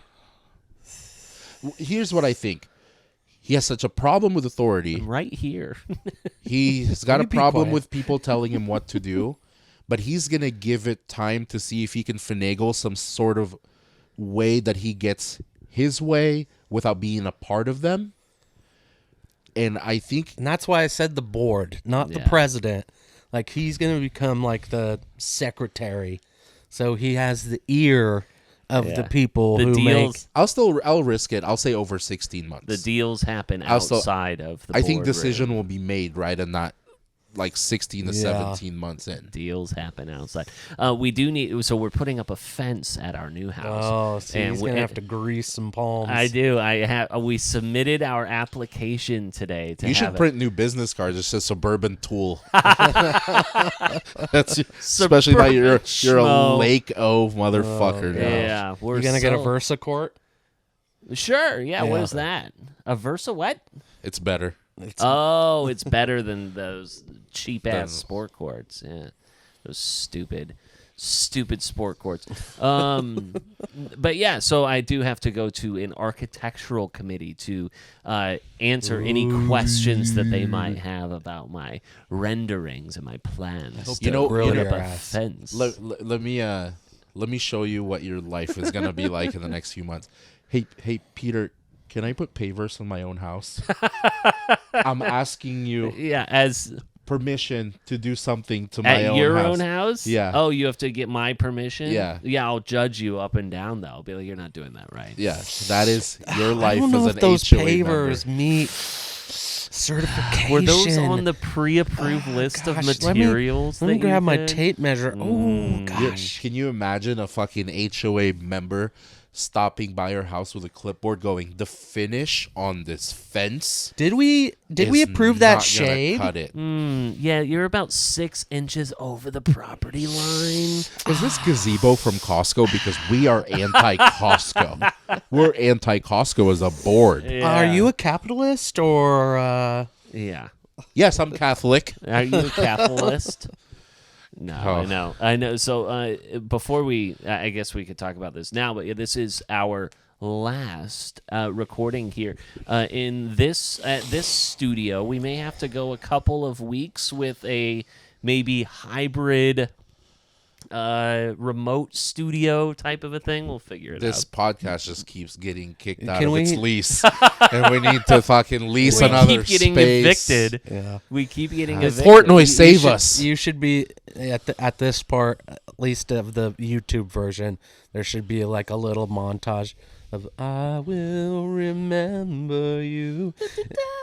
Here's what I think. He has such a problem with authority. Right here. He's got a You be problem quiet. with people telling him what to do, but he's going to give it time to see if he can finagle some sort of way that he gets his way without being a part of them. And I think And that's why I said the board, not the Yeah. president. Like he's gonna become like the secretary, so he has the ear of the Yeah. people The who deals I'll risk it. I'll say over 16 months. the deals happen Also, outside of the I think boardroom. decision will be made right and not 16 to Yeah. 17 months in. Deals happen outside. We do need, so we're putting up a fence at our new make. house. Oh, so And he's we- gonna have to grease some palms. I do. We submitted our application today to You should have print new business cards. It says Suburban Tool. That's especially now you're a Schmo. Lake O motherfucker now. Yeah, we're You gonna get a so- VersaCourt? Sure. Yeah. What Yeah. is that? A Versa what? It's better. Oh, it's better than those cheap ass Those- sport courts. Yeah, those stupid sport courts. But yeah, so I do have to go to an architectural committee to answer any questions that they might have about my renderings and my plans. You know, put your up a ass. fence. Let me show you what your life is gonna be like in the next few months. Hey, Peter, can I put pavers on my own house? I'm asking you Yeah, as permission to do something to my at own your house. own house. Yeah. Oh, you have to get my permission. Yeah. Yeah, I'll judge you up and down though. I'll be like, you're not doing that right. Yeah, that is your life I don't know as if an those HOA pavers member. meet certification. Were those on the pre-approved list of Gosh, materials? Let me that you grab my did? tape measure. Oh gosh. Can you imagine a fucking HOA member stopping by your house with a clipboard going, the finish on this fence Did we is approve that not gonna shade? cut it. Yeah, you're about 6 inches over the property line. Is this gazebo from Costco? Because we are anti-Costco. We're anti-Costco as a board. Are you a capitalist or Yeah. Yes, I'm Catholic. Are you a capitalist? No, Oh. I know. So before I guess we could talk about this now, but this is our last recording here in this at this studio. We may have to go a couple of weeks with a maybe hybrid remote studio type of a thing. We'll figure it This out. podcast just keeps getting kicked out Can of its we- lease, and we need to fucking lease We another keep getting space. evicted. Yeah. We keep getting evicted. Portnoy, save us. You should be at this part, at least of the YouTube version. There should be like a little montage of "I will remember you,"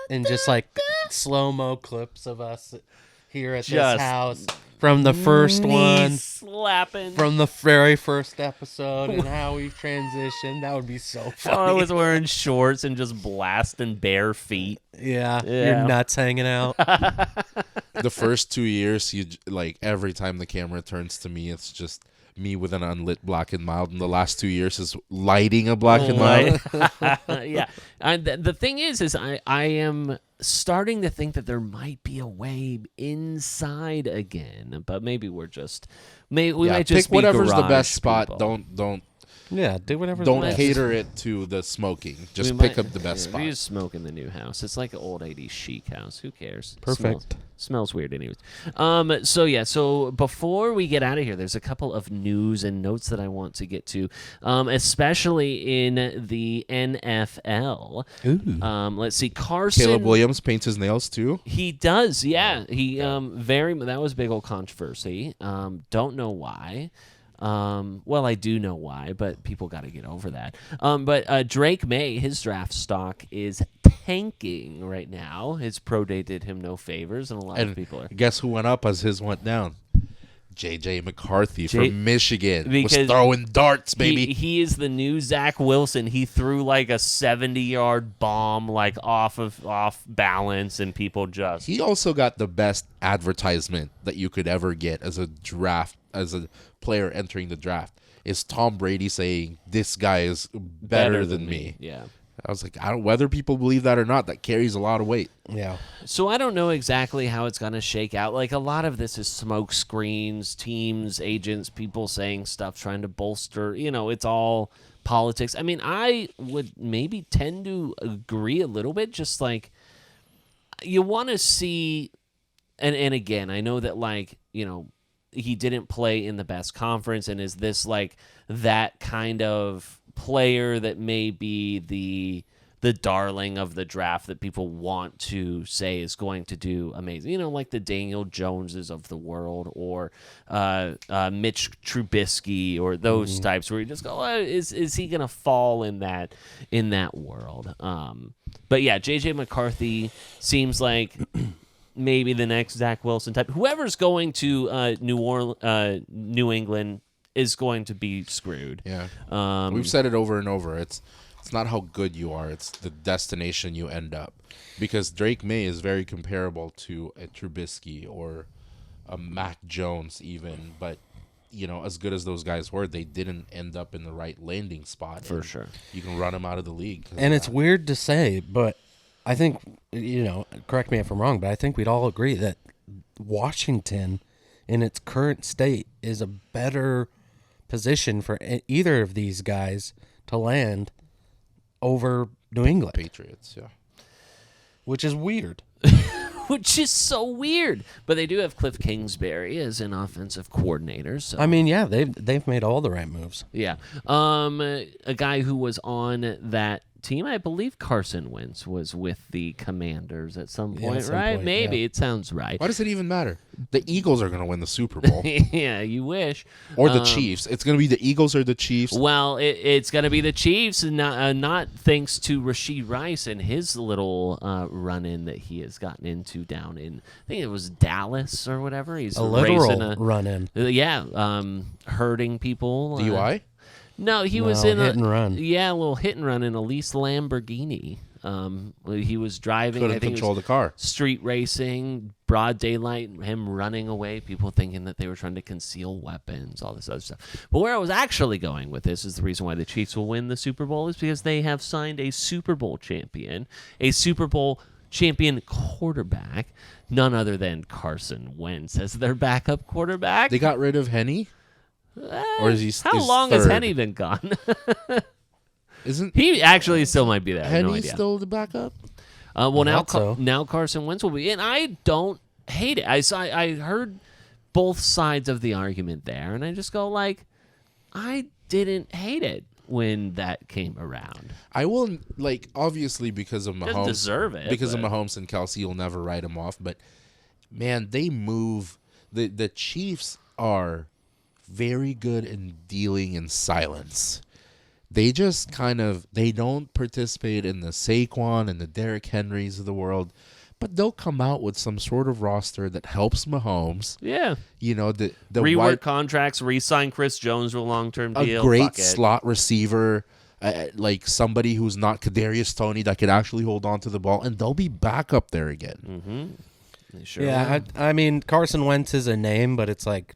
and just like slow-mo clips of us here at Just this house from the first one, slapping. from the very first episode, and how we've transitioned. That would be so I funny. was wearing shorts and just blasting bare feet. Yeah, Yeah. your nuts hanging out. The first 2 years, every time the camera turns to me, it's just me with an unlit black and mild, and the last 2 years is lighting a black and mild. Yeah. And the thing is I am starting to think that there might be a way inside again, but maybe we're just we might just pick be whatever's the garage best spot. people. Don't Yeah, do whatever. Don't best. cater it to the smoking. Just We pick might- up the best We spot. just smoke in the new house. It's like an old 80s chic house. Who cares? Perfect. Smells weird anyways. So before we get out of here, there's a couple of news and notes that I want to get to, especially in the NFL. Let's see, Carson. Caleb Williams paints his nails too. He does, yeah. He that was big old controversy. Don't know why. Well, I do know why, but people got to get over that. But Drake May, his draft stock is tanking right now. His pro day did him no favors, and a lot of people are. Guess who went up as his went down? J.J. McCarthy from Michigan was because throwing darts, baby. He is the new Zach Wilson. He threw like a 70-yard bomb, like off balance, and people just. He also got the best advertisement that you could ever get as a player entering the draft. Is Tom Brady saying this guy is better than me? Yeah. I was like, whether people believe that or not, that carries a lot of weight. Yeah. So I don't know exactly how it's going to shake out. Like, a lot of this is smoke screens, teams, agents, people saying stuff, trying to bolster. It's all politics. I mean, I would maybe tend to agree a little bit. Just like, you want to see, and again, I know that, like, he didn't play in the best conference, and is this like that kind of player that may be the darling of the draft that people want to say is going to do amazing, like the Daniel Joneses of the world, or Mitch Trubisky, or those types where you just go, is he gonna fall in that world? But yeah, JJ McCarthy seems like maybe the next Zach Wilson type. Whoever's going to New England is going to be screwed. Yeah. We've said it over and over. It's not how good you are. It's the destination you end up. Because Drake May is very comparable to a Trubisky or a Mac Jones even. But, as good as those guys were, they didn't end up in the right landing spot. For sure. You can run them out of the league. And it's weird to say, but I think, correct me if I'm wrong, but I think we'd all agree that Washington in its current state is a better position for either of these guys to land over New England. Patriots, yeah. Which is weird. Which is so weird. But they do have Cliff Kingsbury as an offensive coordinator. So I mean, yeah, they've made all the right moves. yeah. A guy who was on that team, I believe Carson Wentz was with the Commanders at some point, at some right? point, Maybe. yeah. It sounds right. Why does it even matter? The Eagles are going to win the Super Bowl. Yeah, you wish. Or the Chiefs. It's going to be the Eagles or the Chiefs. Well, it's going to be the Chiefs, and not thanks to Rashee Rice and his little run-in that he has gotten into down in, I think it was Dallas or whatever. He's A literal racing run-in. Hurting people. DUI? No, he was No, in hit and run. Yeah, a little hit and run in a leased Lamborghini. He was driving. Couldn't I think control the car. Street racing, broad daylight, him running away. People thinking that they were trying to conceal weapons, all this other stuff. But where I was actually going with this is the reason why the Chiefs will win the Super Bowl is because they have signed a Super Bowl champion quarterback, none other than Carson Wentz as their backup quarterback. They got rid of Henny? Or is he How long has Henny been gone? Isn't He actually still might be there. I have no Henny idea. still the backup? Well, now thought so. now Carson Wentz will be, and I don't hate it. I heard both sides of the argument there, and I just go like, I didn't hate it when that came around. I will, obviously because of Mahomes. Doesn't deserve it, Because but- of Mahomes and Kelsey, you'll never write him off. But, man, they move. The Chiefs are very good in dealing in silence. They just they don't participate in the Saquon and the Derrick Henrys of the world, but they'll come out with some sort of roster that helps Mahomes. Yeah. The Rework contracts, re-sign Chris Jones to a long-term a deal. great Fuck it. slot receiver, like somebody who's not Kadarius Toney that can actually hold on to the ball, and they'll be back up there again. They sure Yeah, will. I mean, Carson Wentz is a name, but it's like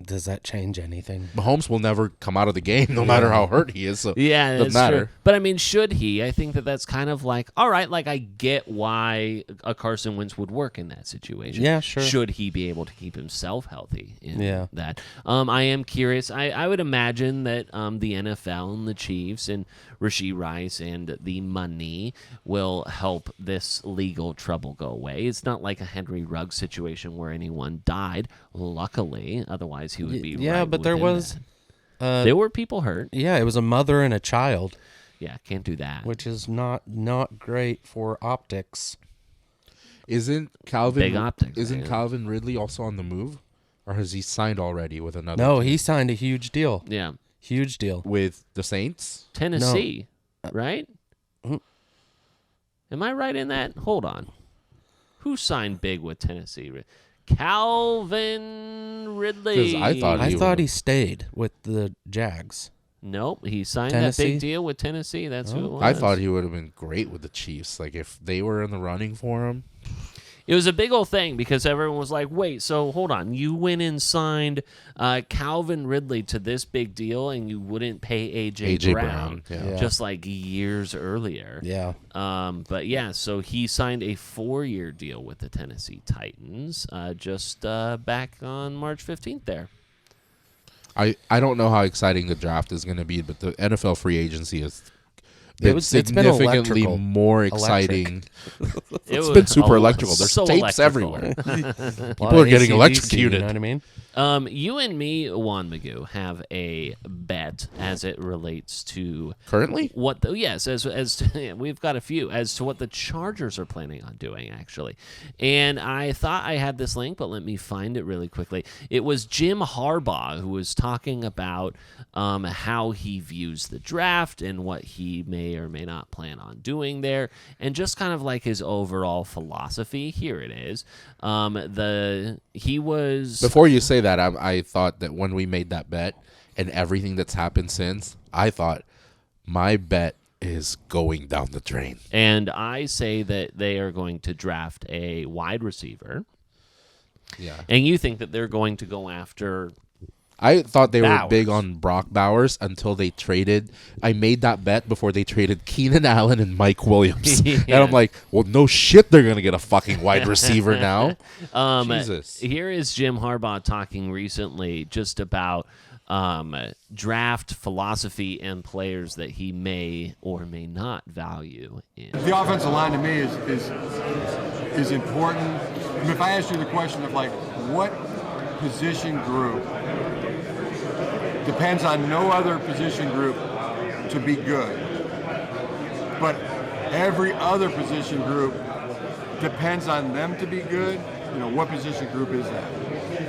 Does that change anything? Mahomes will never come out of the game, no matter how hurt he is. So Yeah, it that's doesn't matter. true. But I mean, should he? I think that's kind of like, all right, like I get why a Carson Wentz would work in that situation. Yeah, sure. Should he be able to keep himself healthy in Yeah. that? I am curious. I would imagine that the NFL and the Chiefs and Rashee Rice and the money will help this legal trouble go away. It's not like a Henry Ruggs situation where anyone died, luckily. Otherwise, he would be Yeah, right but there within was... that. There were people hurt. Yeah, it was a mother and a child, Yeah, can't do that. which is not great for optics. Isn't Calvin Big optics, Isn't man. Calvin Ridley also on the move, or has he signed already with another? No, team? he signed a huge deal. Yeah. Huge deal. with the Saints. Tennessee, right? Mm. Am I right in that? Hold on. Who signed big with Tennessee? Calvin Ridley. 'Cause I thought I thought he stayed with the Jags. Nope, he signed Tennessee? that big deal with Tennessee. That's who it was. I thought he would have been great with the Chiefs. Like if they were in the running for him. It was a big old thing because everyone was like, wait, so hold on. You went and signed Calvin Ridley to this big deal and you wouldn't pay A.J. Brown, yeah. just like years earlier. Yeah. But yeah, so he signed a 4-year deal with the Tennessee Titans just back on March 15th there. I don't know how exciting the draft is going to be, but the NFL free agency is It's been significantly electrical. more exciting. It's been super electrical. There's so tapes electrical. everywhere. People are getting electrocuted. You know what I mean? You and me, Juan Magoo, have a bet as it relates to Currently? what the, yes, as to, we've got a few as to what the Chargers are planning on doing actually. And I thought I had this link, but let me find it really quickly. It was Jim Harbaugh who was talking about how he views the draft and what he may or may not plan on doing there, and just kind of like his overall philosophy. Here it is. He was Before you say that, I thought that when we made that bet and everything that's happened since, I thought my bet is going down the drain. And I say that they are going to draft a wide receiver. Yeah. And you think that they're going to go after... I thought they were Bowers. big on Brock Bowers until they traded. I made that bet before they traded Keenan Allen and Mike Williams. Yeah. And I'm like, well, no shit, they're going to get a fucking wide receiver now. Jesus. Here is Jim Harbaugh talking recently just about draft philosophy and players that he may or may not value in. The offensive line to me is important. I mean, if I ask you the question of like what position group depends on no other position group to be good, but every other position group depends on them to be good, you know, what position group is that?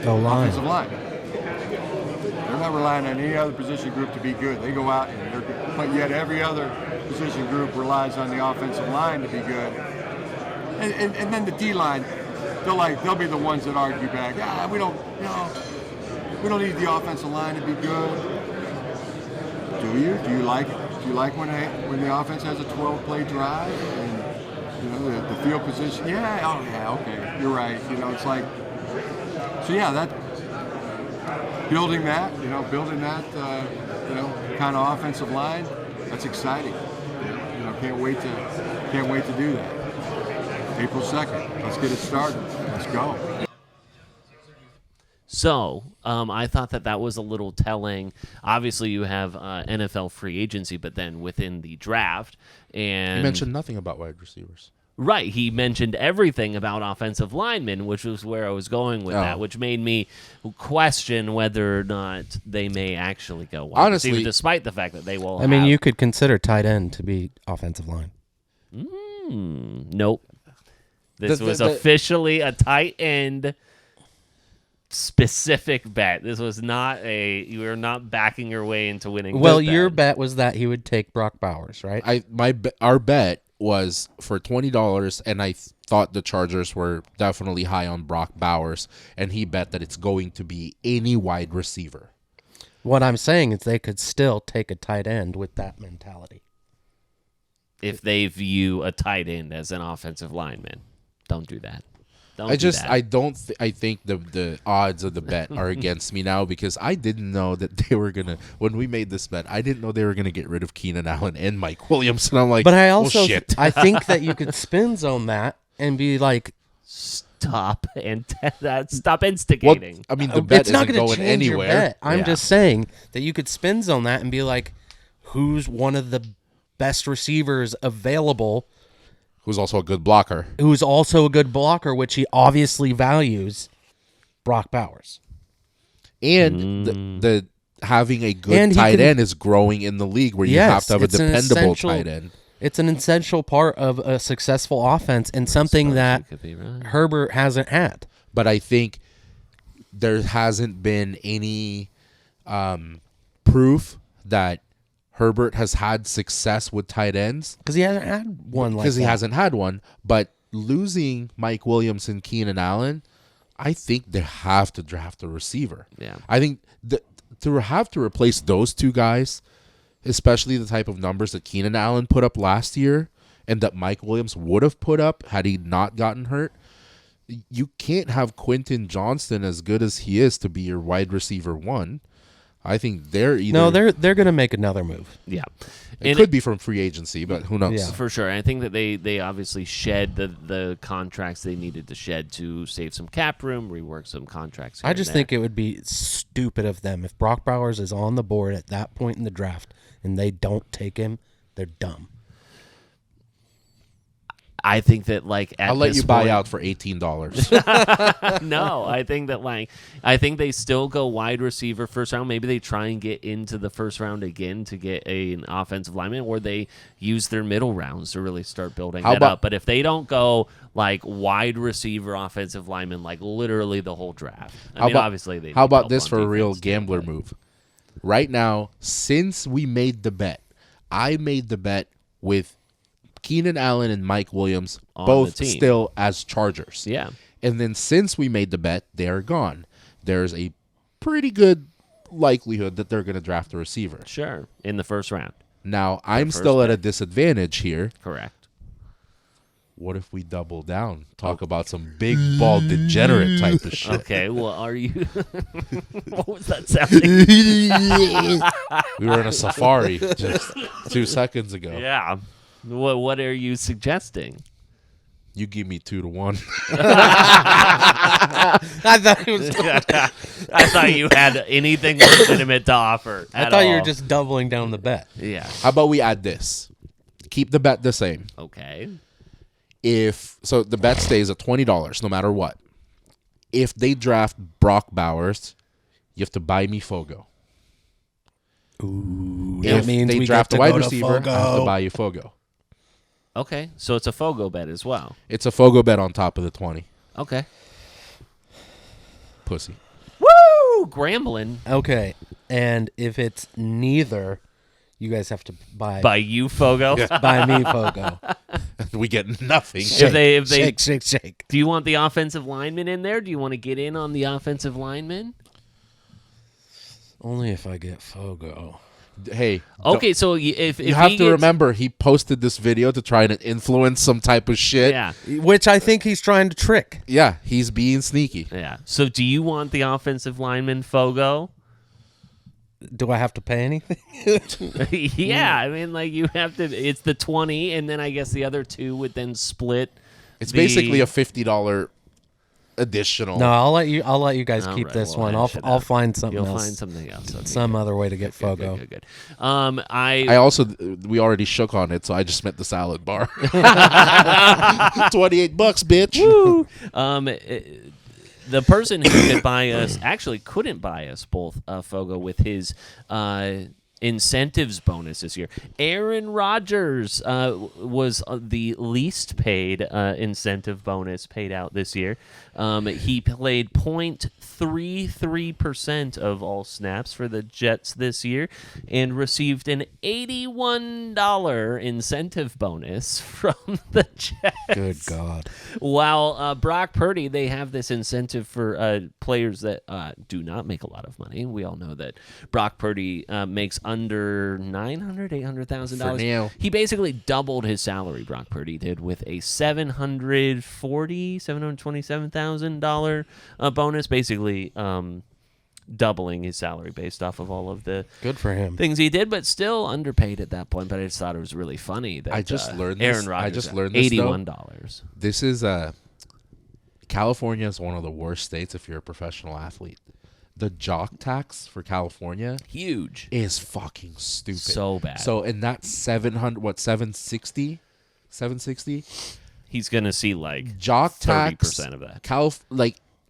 Offensive line. They're not relying on any other position group to be good. They go out and they're good. But yet every other position group relies on the offensive line to be good. And then the D-line, they'll be the ones that argue back. We don't need the offensive line to be good. Do you? Do you like it? Do you like when the offense has a 12-play drive and you know the field position? Yeah. Oh yeah. Okay. You're right. You know, it's like so. Yeah. That building that kind of offensive line. That's exciting. You know, can't wait to do that. April 2nd. Let's get it started. Let's go. So I thought that was a little telling. Obviously, you have NFL free agency, but then within the draft, and You mentioned nothing about wide receivers. right, he mentioned everything about offensive linemen, which was where I was going with that, which made me question whether or not they may actually go wide Honestly, receiver, despite the fact that they will. I mean, you could consider tight end to be offensive line. Nope. This was officially a tight end specific bet. This was not you were not backing your way into winning. Well, this your bet. bet was that he would take Brock Bowers, right? Our bet was for $20, and I thought the Chargers were definitely high on Brock Bowers, and he bet that it's going to be any wide receiver. What I'm saying is they could still take a tight end with that mentality. If they view a tight end as an offensive lineman, don't do that. I think the odds of the bet are against me now because I didn't know that they were gonna. When we made this bet, I didn't know they were gonna get rid of Keenan Allen and Mike Williams, and I'm like, but I also shit. I think that you could spin zone that and be like, stop instigating. Well, I mean, the bet it's not isn't going going to change your anywhere. bet. I'm just saying that you could spin zone that and be like, who's one of the best receivers available? Who's also a good blocker. Who's also a good blocker, which he obviously values, Brock Bowers. And the having a good tight end is growing in the league where you have to have a dependable tight end. It's an essential part of a successful offense and something that Herbert hasn't had. But I think there hasn't been any proof that Herbert has had success with tight ends. Because he hasn't had one like that. Because he hasn't had one. But losing Mike Williams and Keenan Allen, I think they have to draft a receiver. Yeah. I think to have to replace those two guys, especially the type of numbers that Keenan Allen put up last year and that Mike Williams would have put up had he not gotten hurt, you can't have Quentin Johnston as good as he is to be your wide receiver one. I think they're either... No, they're going to make another move. Yeah. It could be from free agency, but who knows? Yeah. For sure. I think that they obviously shed the contracts they needed to shed to save some cap room, rework some contracts. I just think it would be stupid of them if Brock Bowers is on the board at that point in the draft and they don't take him, they're dumb. I think that I'll let you buy out for $18. No, I think that I think they still go wide receiver first round. Maybe they try and get into the first round again to get an offensive lineman, or they use their middle rounds to really start building up. But if they don't go wide receiver, offensive lineman, literally the whole draft, obviously they. How about this for a real gambler move? Right now, since we made the bet, I made the bet with Keenan Allen and Mike Williams both still as Chargers. Yeah. And then since we made the bet, they are gone. There's a pretty good likelihood that they're going to draft a receiver. Sure. In the first round. Now, I'm still at a disadvantage here. Correct. What if we double down? Talk about some big ball degenerate type of shit. Okay, well, are you... What was that sounding? We were in a safari just 2 seconds ago. Yeah. What are you suggesting? You give me 2-1. I thought you had anything legitimate to offer. I thought you were just doubling down the bet. Yeah. How about we add this? Keep the bet the same. Okay. So the bet stays at $20 no matter what. If they draft Brock Bowers, you have to buy me Fogo. Ooh, if that means they we draft get a to wide go to receiver, I have to Fogo. buy you Fogo. Okay, so it's a Fogo bet as well. It's a Fogo bet on top of the 20. Okay. Pussy. Woo! Grambling. Okay, and if it's neither, you guys have to buy By you, Fogo? buy me Fogo. We get nothing. If they Shake. Do you want the offensive lineman in there? Do you want to get in on the offensive lineman? Only if I get Fogo. Hey. Okay, so if you have to remember, he posted this video to try and influence some type of shit. Yeah. Which I think he's trying to trick. Yeah, he's being sneaky. Yeah. So do you want the offensive lineman, Fogo? Do I have to pay anything? Yeah, I mean, you have to. It's the 20, and then I guess the other 2 would then split. It's basically a $50 additional. No, I'll let you guys keep right, this well, one. hash it I'll out. find something You'll else. find something else. Okay, Some other way to get Fogo. Good. I also, we already shook on it, so I just meant the salad bar. $28, bitch. Woo! The person who could buy us actually couldn't buy us both Fogo with his incentives bonus this year. Aaron Rodgers was the least paid incentive bonus paid out this year. He played 0.33% of all snaps for the Jets this year and received an $81 incentive bonus from the Jets. Good God. While Brock Purdy, they have this incentive for players that do not make a lot of money. We all know that Brock Purdy makes under $800,000. For now. He basically doubled his salary, Brock Purdy did, with a $727,000 bonus, basically doubling his salary based off of all of the Good for him. things he did, but still underpaid at that point. But I just thought it was really funny that I just learned this. Aaron Rodgers I just got learned this, though. $81. This is California is one of the worst states if you're a professional athlete. The jock tax for California Huge. is fucking stupid. So bad. So in that 760, He's going to see like jock 30% tax of that.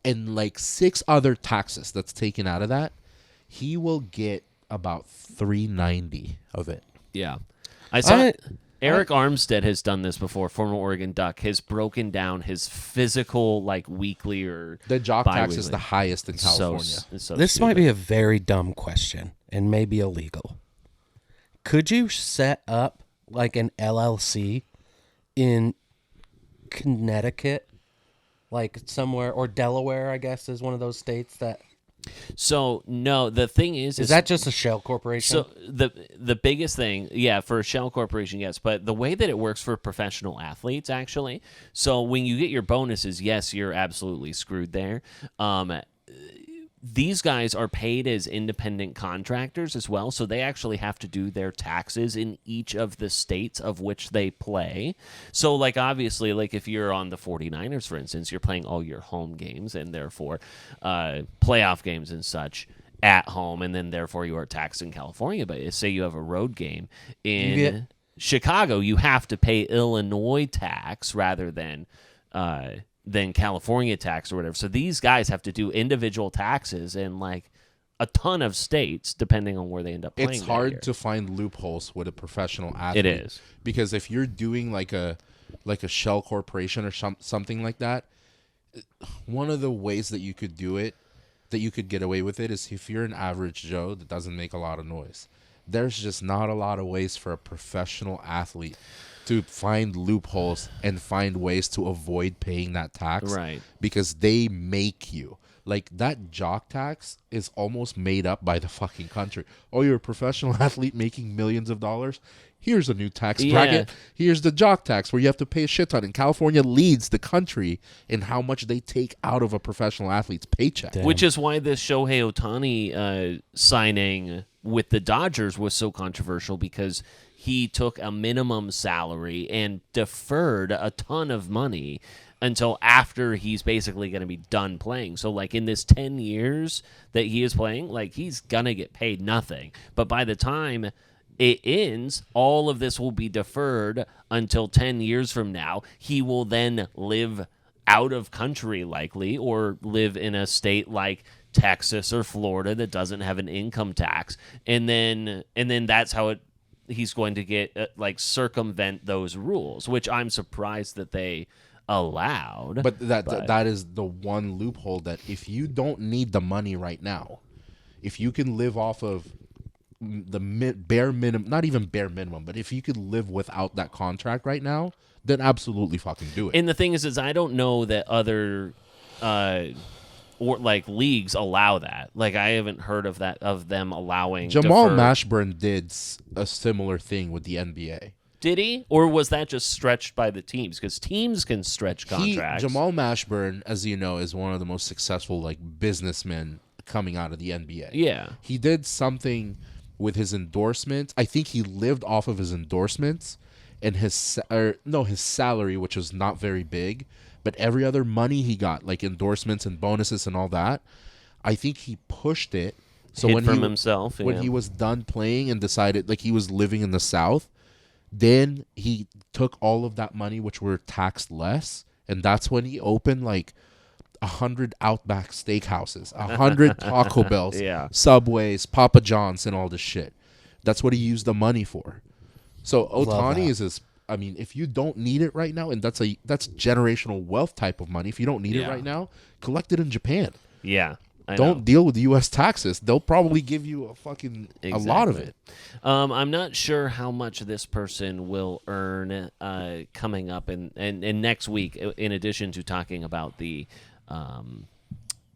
and 6 other taxes that's taken out of that, he will get about 390 of it. Yeah. I saw Eric Armstead has done this before, former Oregon Duck, has broken down his physical weekly or The jock tax bi-weekly. is the highest in California. So This stupid. might be a very dumb question and maybe illegal. Could you set up like an LLC in Connecticut, like somewhere, or Delaware, I guess, is one of those states that... So no, the thing is that just a shell corporation? So the biggest thing, for a shell corporation, yes, but the way that it works for professional athletes, actually, so when you get your bonuses, yes, you're absolutely screwed there. These guys are paid as independent contractors as well, so they actually have to do their taxes in each of the states of which they play. So, obviously, if you're on the 49ers, for instance, you're playing all your home games and therefore playoff games and such at home, and then therefore you are taxed in California. But say you have a road game in Chicago, you have to pay Illinois tax rather than California tax or whatever. So these guys have to do individual taxes in a ton of states depending on where they end up playing. It's hard to find loopholes with a professional athlete. It is. Because if you're doing like a shell corporation or something like that, one of the ways that you could do it, that you could get away with it, is if you're an average Joe that doesn't make a lot of noise. There's just not a lot of ways for a professional athlete to find loopholes and find ways to avoid paying that tax. Right. Because they make you. That jock tax is almost made up by the fucking country. Oh, you're a professional athlete making millions of dollars? Here's a new tax bracket. Here's the jock tax where you have to pay a shit ton. And California leads the country in how much they take out of a professional athlete's paycheck. Damn. Which is why this Shohei Ohtani signing with the Dodgers was so controversial, because he took a minimum salary and deferred a ton of money until after he's basically going to be done playing. So, in this 10 years that he is playing, he's going to get paid nothing. But by the time it ends, all of this will be deferred until 10 years from now. He will then live out of country, likely, or live in a state like Texas or Florida that doesn't have an income tax. And then that's how he's going to get circumvent those rules, which I'm surprised that they allowed. But that is the one loophole, that if you don't need the money right now, if you can live off of the bare minimum, not even bare minimum, but if you could live without that contract right now, then absolutely fucking do it. And the thing is I don't know that other leagues allow that. I haven't heard of that, of them allowing Jamal deferred. Mashburn did a similar thing with the NBA. Did he? Or was that just stretched by the teams? Because teams can stretch contracts. Jamal Mashburn, as you know, is one of the most successful businessmen coming out of the NBA. Yeah. He did something with his endorsements. I think he lived off of his endorsements and his salary, which was not very big, but every other money he got, endorsements and bonuses and all that, I think he pushed it. So Hid from himself. When he was done playing and decided he was living in the South, then he took all of that money, which were taxed less, and that's when he opened 100 Outback Steakhouses, 100 Taco Bells, Subways, Papa John's, and all this shit. That's what he used the money for. So Ohtani is if you don't need it right now, and that's generational wealth type of money. If you don't need it right now, collect it in Japan. Yeah. Don't deal with U.S. taxes. They'll probably give you a lot of it. I'm not sure how much this person will earn coming up and next week, in addition to talking about the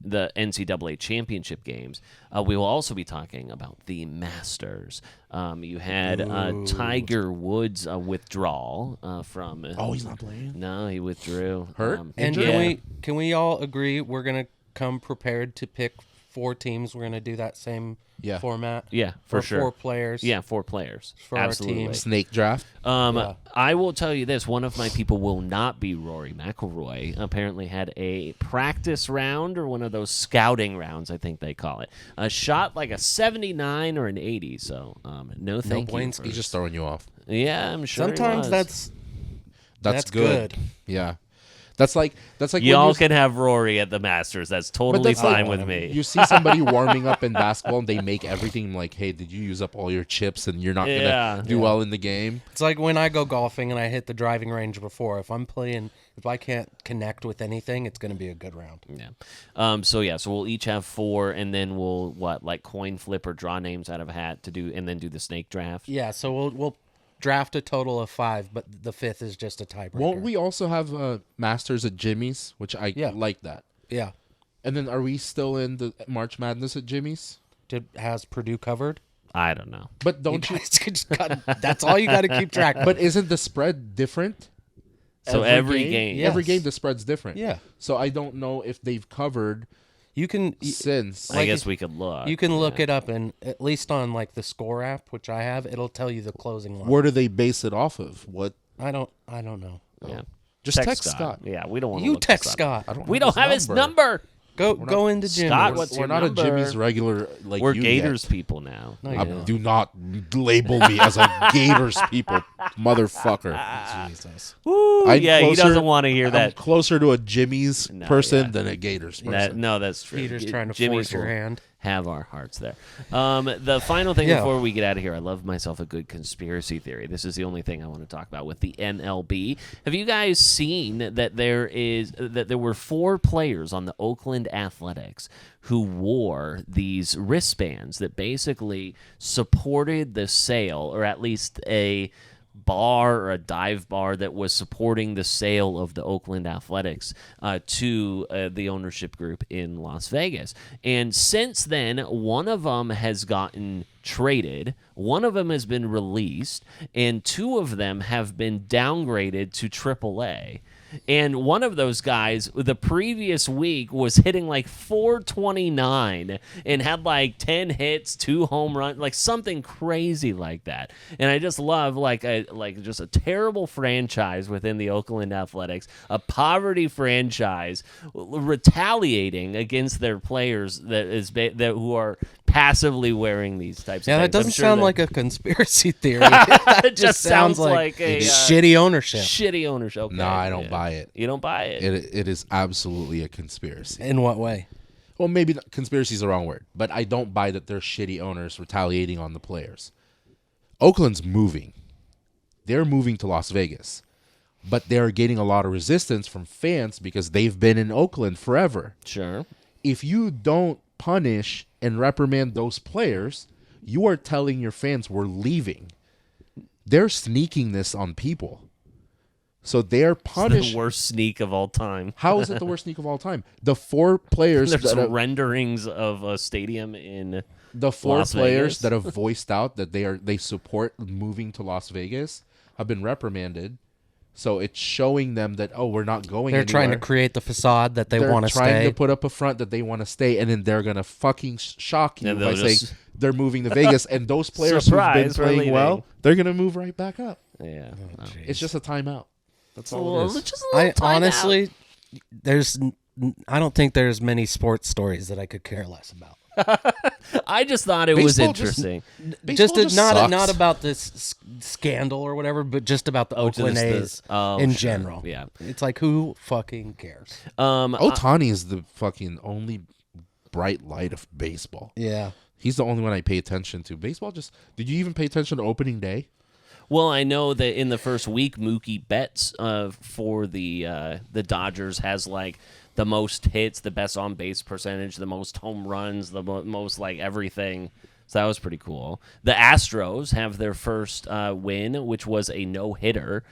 the NCAA championship games. We will also be talking about the Masters. You had Tiger Woods' withdrawal from. Oh, he's not playing? No, he withdrew. Hurt? And yeah. can we all agree we're gonna come prepared to pick 4 teams? We're gonna do that same format. Yeah, for Or sure. 4 players. Yeah, 4 players. For our Absolutely. team. Snake draft. I will tell you this: one of my people will not be Rory McIlroy. Apparently, had a practice round or one of those scouting rounds, I think they call it. A shot like a 79 or an 80. So, no, thank you. Blanks. He's just throwing you off. Yeah, I'm sure. he Sometimes was. that's good. Yeah. That's like Y'all when can have Rory at the Masters. That's totally that's like- fine with me. you see somebody warming up in basketball and they make everything like, hey, did you use up all your chips and you're not Yeah. gonna do well in the game? It's like when I go golfing and I hit the driving range before. If I can't connect with anything, it's gonna be a good round. Yeah. So we'll each have 4, and then we'll coin flip or draw names out of a hat to do, and then do the snake draft. Yeah, so we'll draft a total of 5, but the 5th is just a tiebreaker. Won't we also have Masters at Jimmy's, which I like that. Yeah. And then are we still in the March Madness at Jimmy's? Has Purdue covered? I don't know. But don't you? That's all you got to keep track of. But isn't the spread different? So every game. Yeah. Every Yes. game the spread's different. Yeah. So I don't know if they've covered You can since. I guess we could look. You can look it up, and at least on like the Score app, which I have, it'll tell you the closing line. Where do they base it off of? What? I don't know. Yeah. Just text Scott. Yeah, we don't want to You look text this up. Scott. We don't have his number. Go into Jim. Scott, what's We're your not number? a Jimmy's regular like We're you Gators yet. people now. No, you don't. Do not label me as a Gators people, motherfucker. Jesus. Woo, I'm yeah, he closer- doesn't want to hear I'm that. closer to a Jimmy's No, person yeah. than a Gators person. No, that's true. Peter's trying to Jimmy's force your will hand. Have our hearts there. The final thing Yeah. before we get out of here, I love myself a good conspiracy theory. This is the only thing I want to talk about with the MLB. Have you guys seen that there were 4 players on the Oakland Athletics who wore these wristbands that basically supported the sale, or at least a bar or a dive bar that was supporting the sale of the Oakland Athletics to the ownership group in Las Vegas. And since then, one of them has gotten traded, one of them has been released, and 2 of them have been downgraded to AAA. And one of those guys, the previous week, was hitting like 429 and had like 10 hits, 2 home runs, like something crazy like that. And I just love just a terrible franchise within the Oakland Athletics, a poverty franchise retaliating against their players who are passively wearing these types of Yeah, things. that doesn't I'm sure sound that- like a conspiracy theory. That It just sounds like a shitty ownership. shitty ownership. Okay, No, I don't buy it. You don't buy it. It is absolutely a conspiracy. In what way? Well, maybe conspiracy is the wrong word, but I don't buy that they're shitty owners retaliating on the players. Oakland's moving. They're moving to Las Vegas, but they're getting a lot of resistance from fans because they've been in Oakland forever. Sure. If you don't punish and reprimand those players, you are telling your fans we're leaving. They're sneaking this on people. So they're It's punished. the worst sneak of all time. How is it the worst sneak of all time? The 4 players There's that have, renderings of a stadium in the 4 Las players Vegas. that have voiced out that they support moving to Las Vegas have been reprimanded. So it's showing them that we're not going They're anywhere. trying to create the facade that they want to They're trying stay. to put up a front that they want to stay, and then they're gonna fucking shock you And by they'll saying just- they're moving to Vegas, and those players Surprise, who've we're been playing leaving. well, they're gonna move right back up. Yeah. It's just a timeout. That's all Well, it is. just a little I time honestly, I don't think there's many sports stories that I could care less about. out. I just thought it was Baseball just- interesting. Baseball just sucks. not about this scandal or whatever, but just about the Oakland A's in sure. general. Yeah. It's like, who fucking cares? Ohtani is the fucking only bright light of baseball. Yeah. He's the only one I pay attention to. Baseball just. Did you even pay attention to opening day? Well, I know that in the first week, Mookie Betts for the Dodgers has like the most hits, the best on base percentage, the most home runs, the most like everything. So that was pretty cool. The Astros have their first win, which was a no hitter.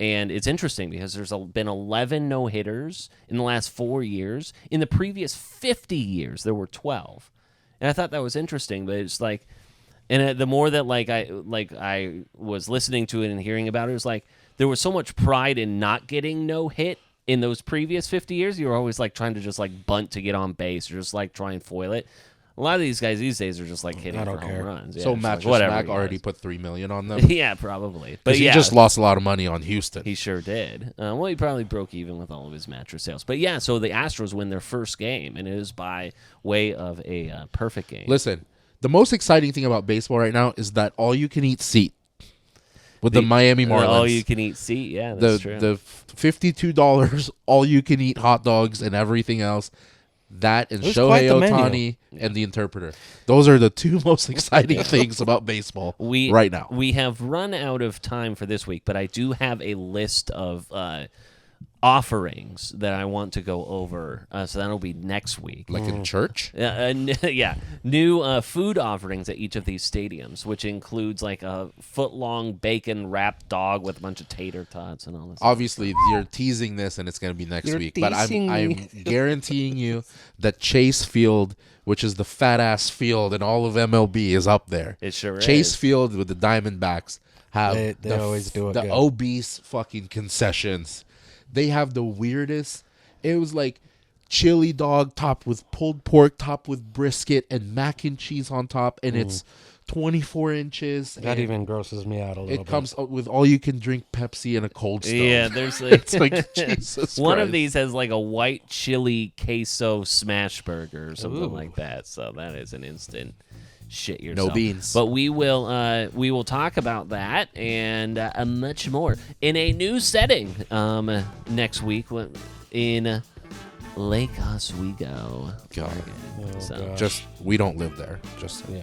And it's interesting because there's been 11 no-hitters in the last 4 years. In the previous 50 years, there were 12. And I thought that was interesting, but it's like, and the more that I was listening to it and hearing about it, it was like there was so much pride in not getting no hit in those previous 50 years. You were always like trying to just like bunt to get on base or just like try and foil it. A lot of these guys these days are just like hitting for home runs. Yeah, so just Mattress whatever Mac he already does. put $3 million on them. Yeah, probably. But But he just lost a lot of money on Houston. he sure did. Well, he probably broke even with all of his mattress sales. But yeah, so the Astros win their first game, and it is by way of a perfect game. Listen, the most exciting thing about baseball right now is that all-you-can-eat seat with the Miami Marlins. All-you-can-eat seat, yeah, that's true. The $52 all-you-can-eat hot dogs and everything else. That and was quite Shohei the menu. Ohtani and the interpreter. Those are the two most exciting things about baseball right now. We have run out of time for this week, but I do have a list of offerings that I want to go over. So that'll be next week. Like in church? Yeah, new food offerings at each of these stadiums, which includes like a foot-long bacon-wrapped dog with a bunch of tater tots and all this. Obviously, you're teasing this, and it's going to be next You're week. But teasing I'm me. guaranteeing you that Chase Field, which is the fat-ass field in all of MLB, is up there. It sure Chase is. Field with the Diamondbacks have They always do it the good. obese fucking concessions. They have the weirdest. It was like chili dog topped with pulled pork, topped with brisket, and mac and cheese on top, and it's 24 inches. That and even grosses me out a little it bit. comes with all you can drink Pepsi and a cold stone. Yeah, there's like, It's like Jesus one Christ. of these has like a white chili queso smash burger or something Ooh. like that. So that is an instant shit yourself. No beans. But we will talk about that and much more in a new setting next week in Lake Oswego. God. So Just we don't live there. Just Yeah,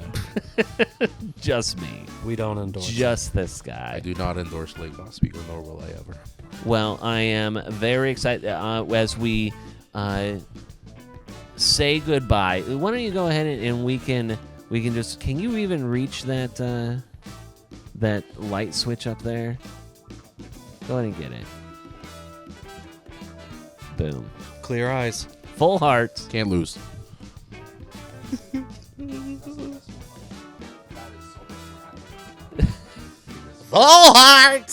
just me, we don't endorse. just this guy. I do not endorse Lake Oswego, nor will I ever. Well, I am very excited as we say goodbye. Why don't you go ahead and we can just. Can you even reach that that light switch up there? Go ahead and get it. Boom. Clear eyes. Full heart. Can't lose. Full heart.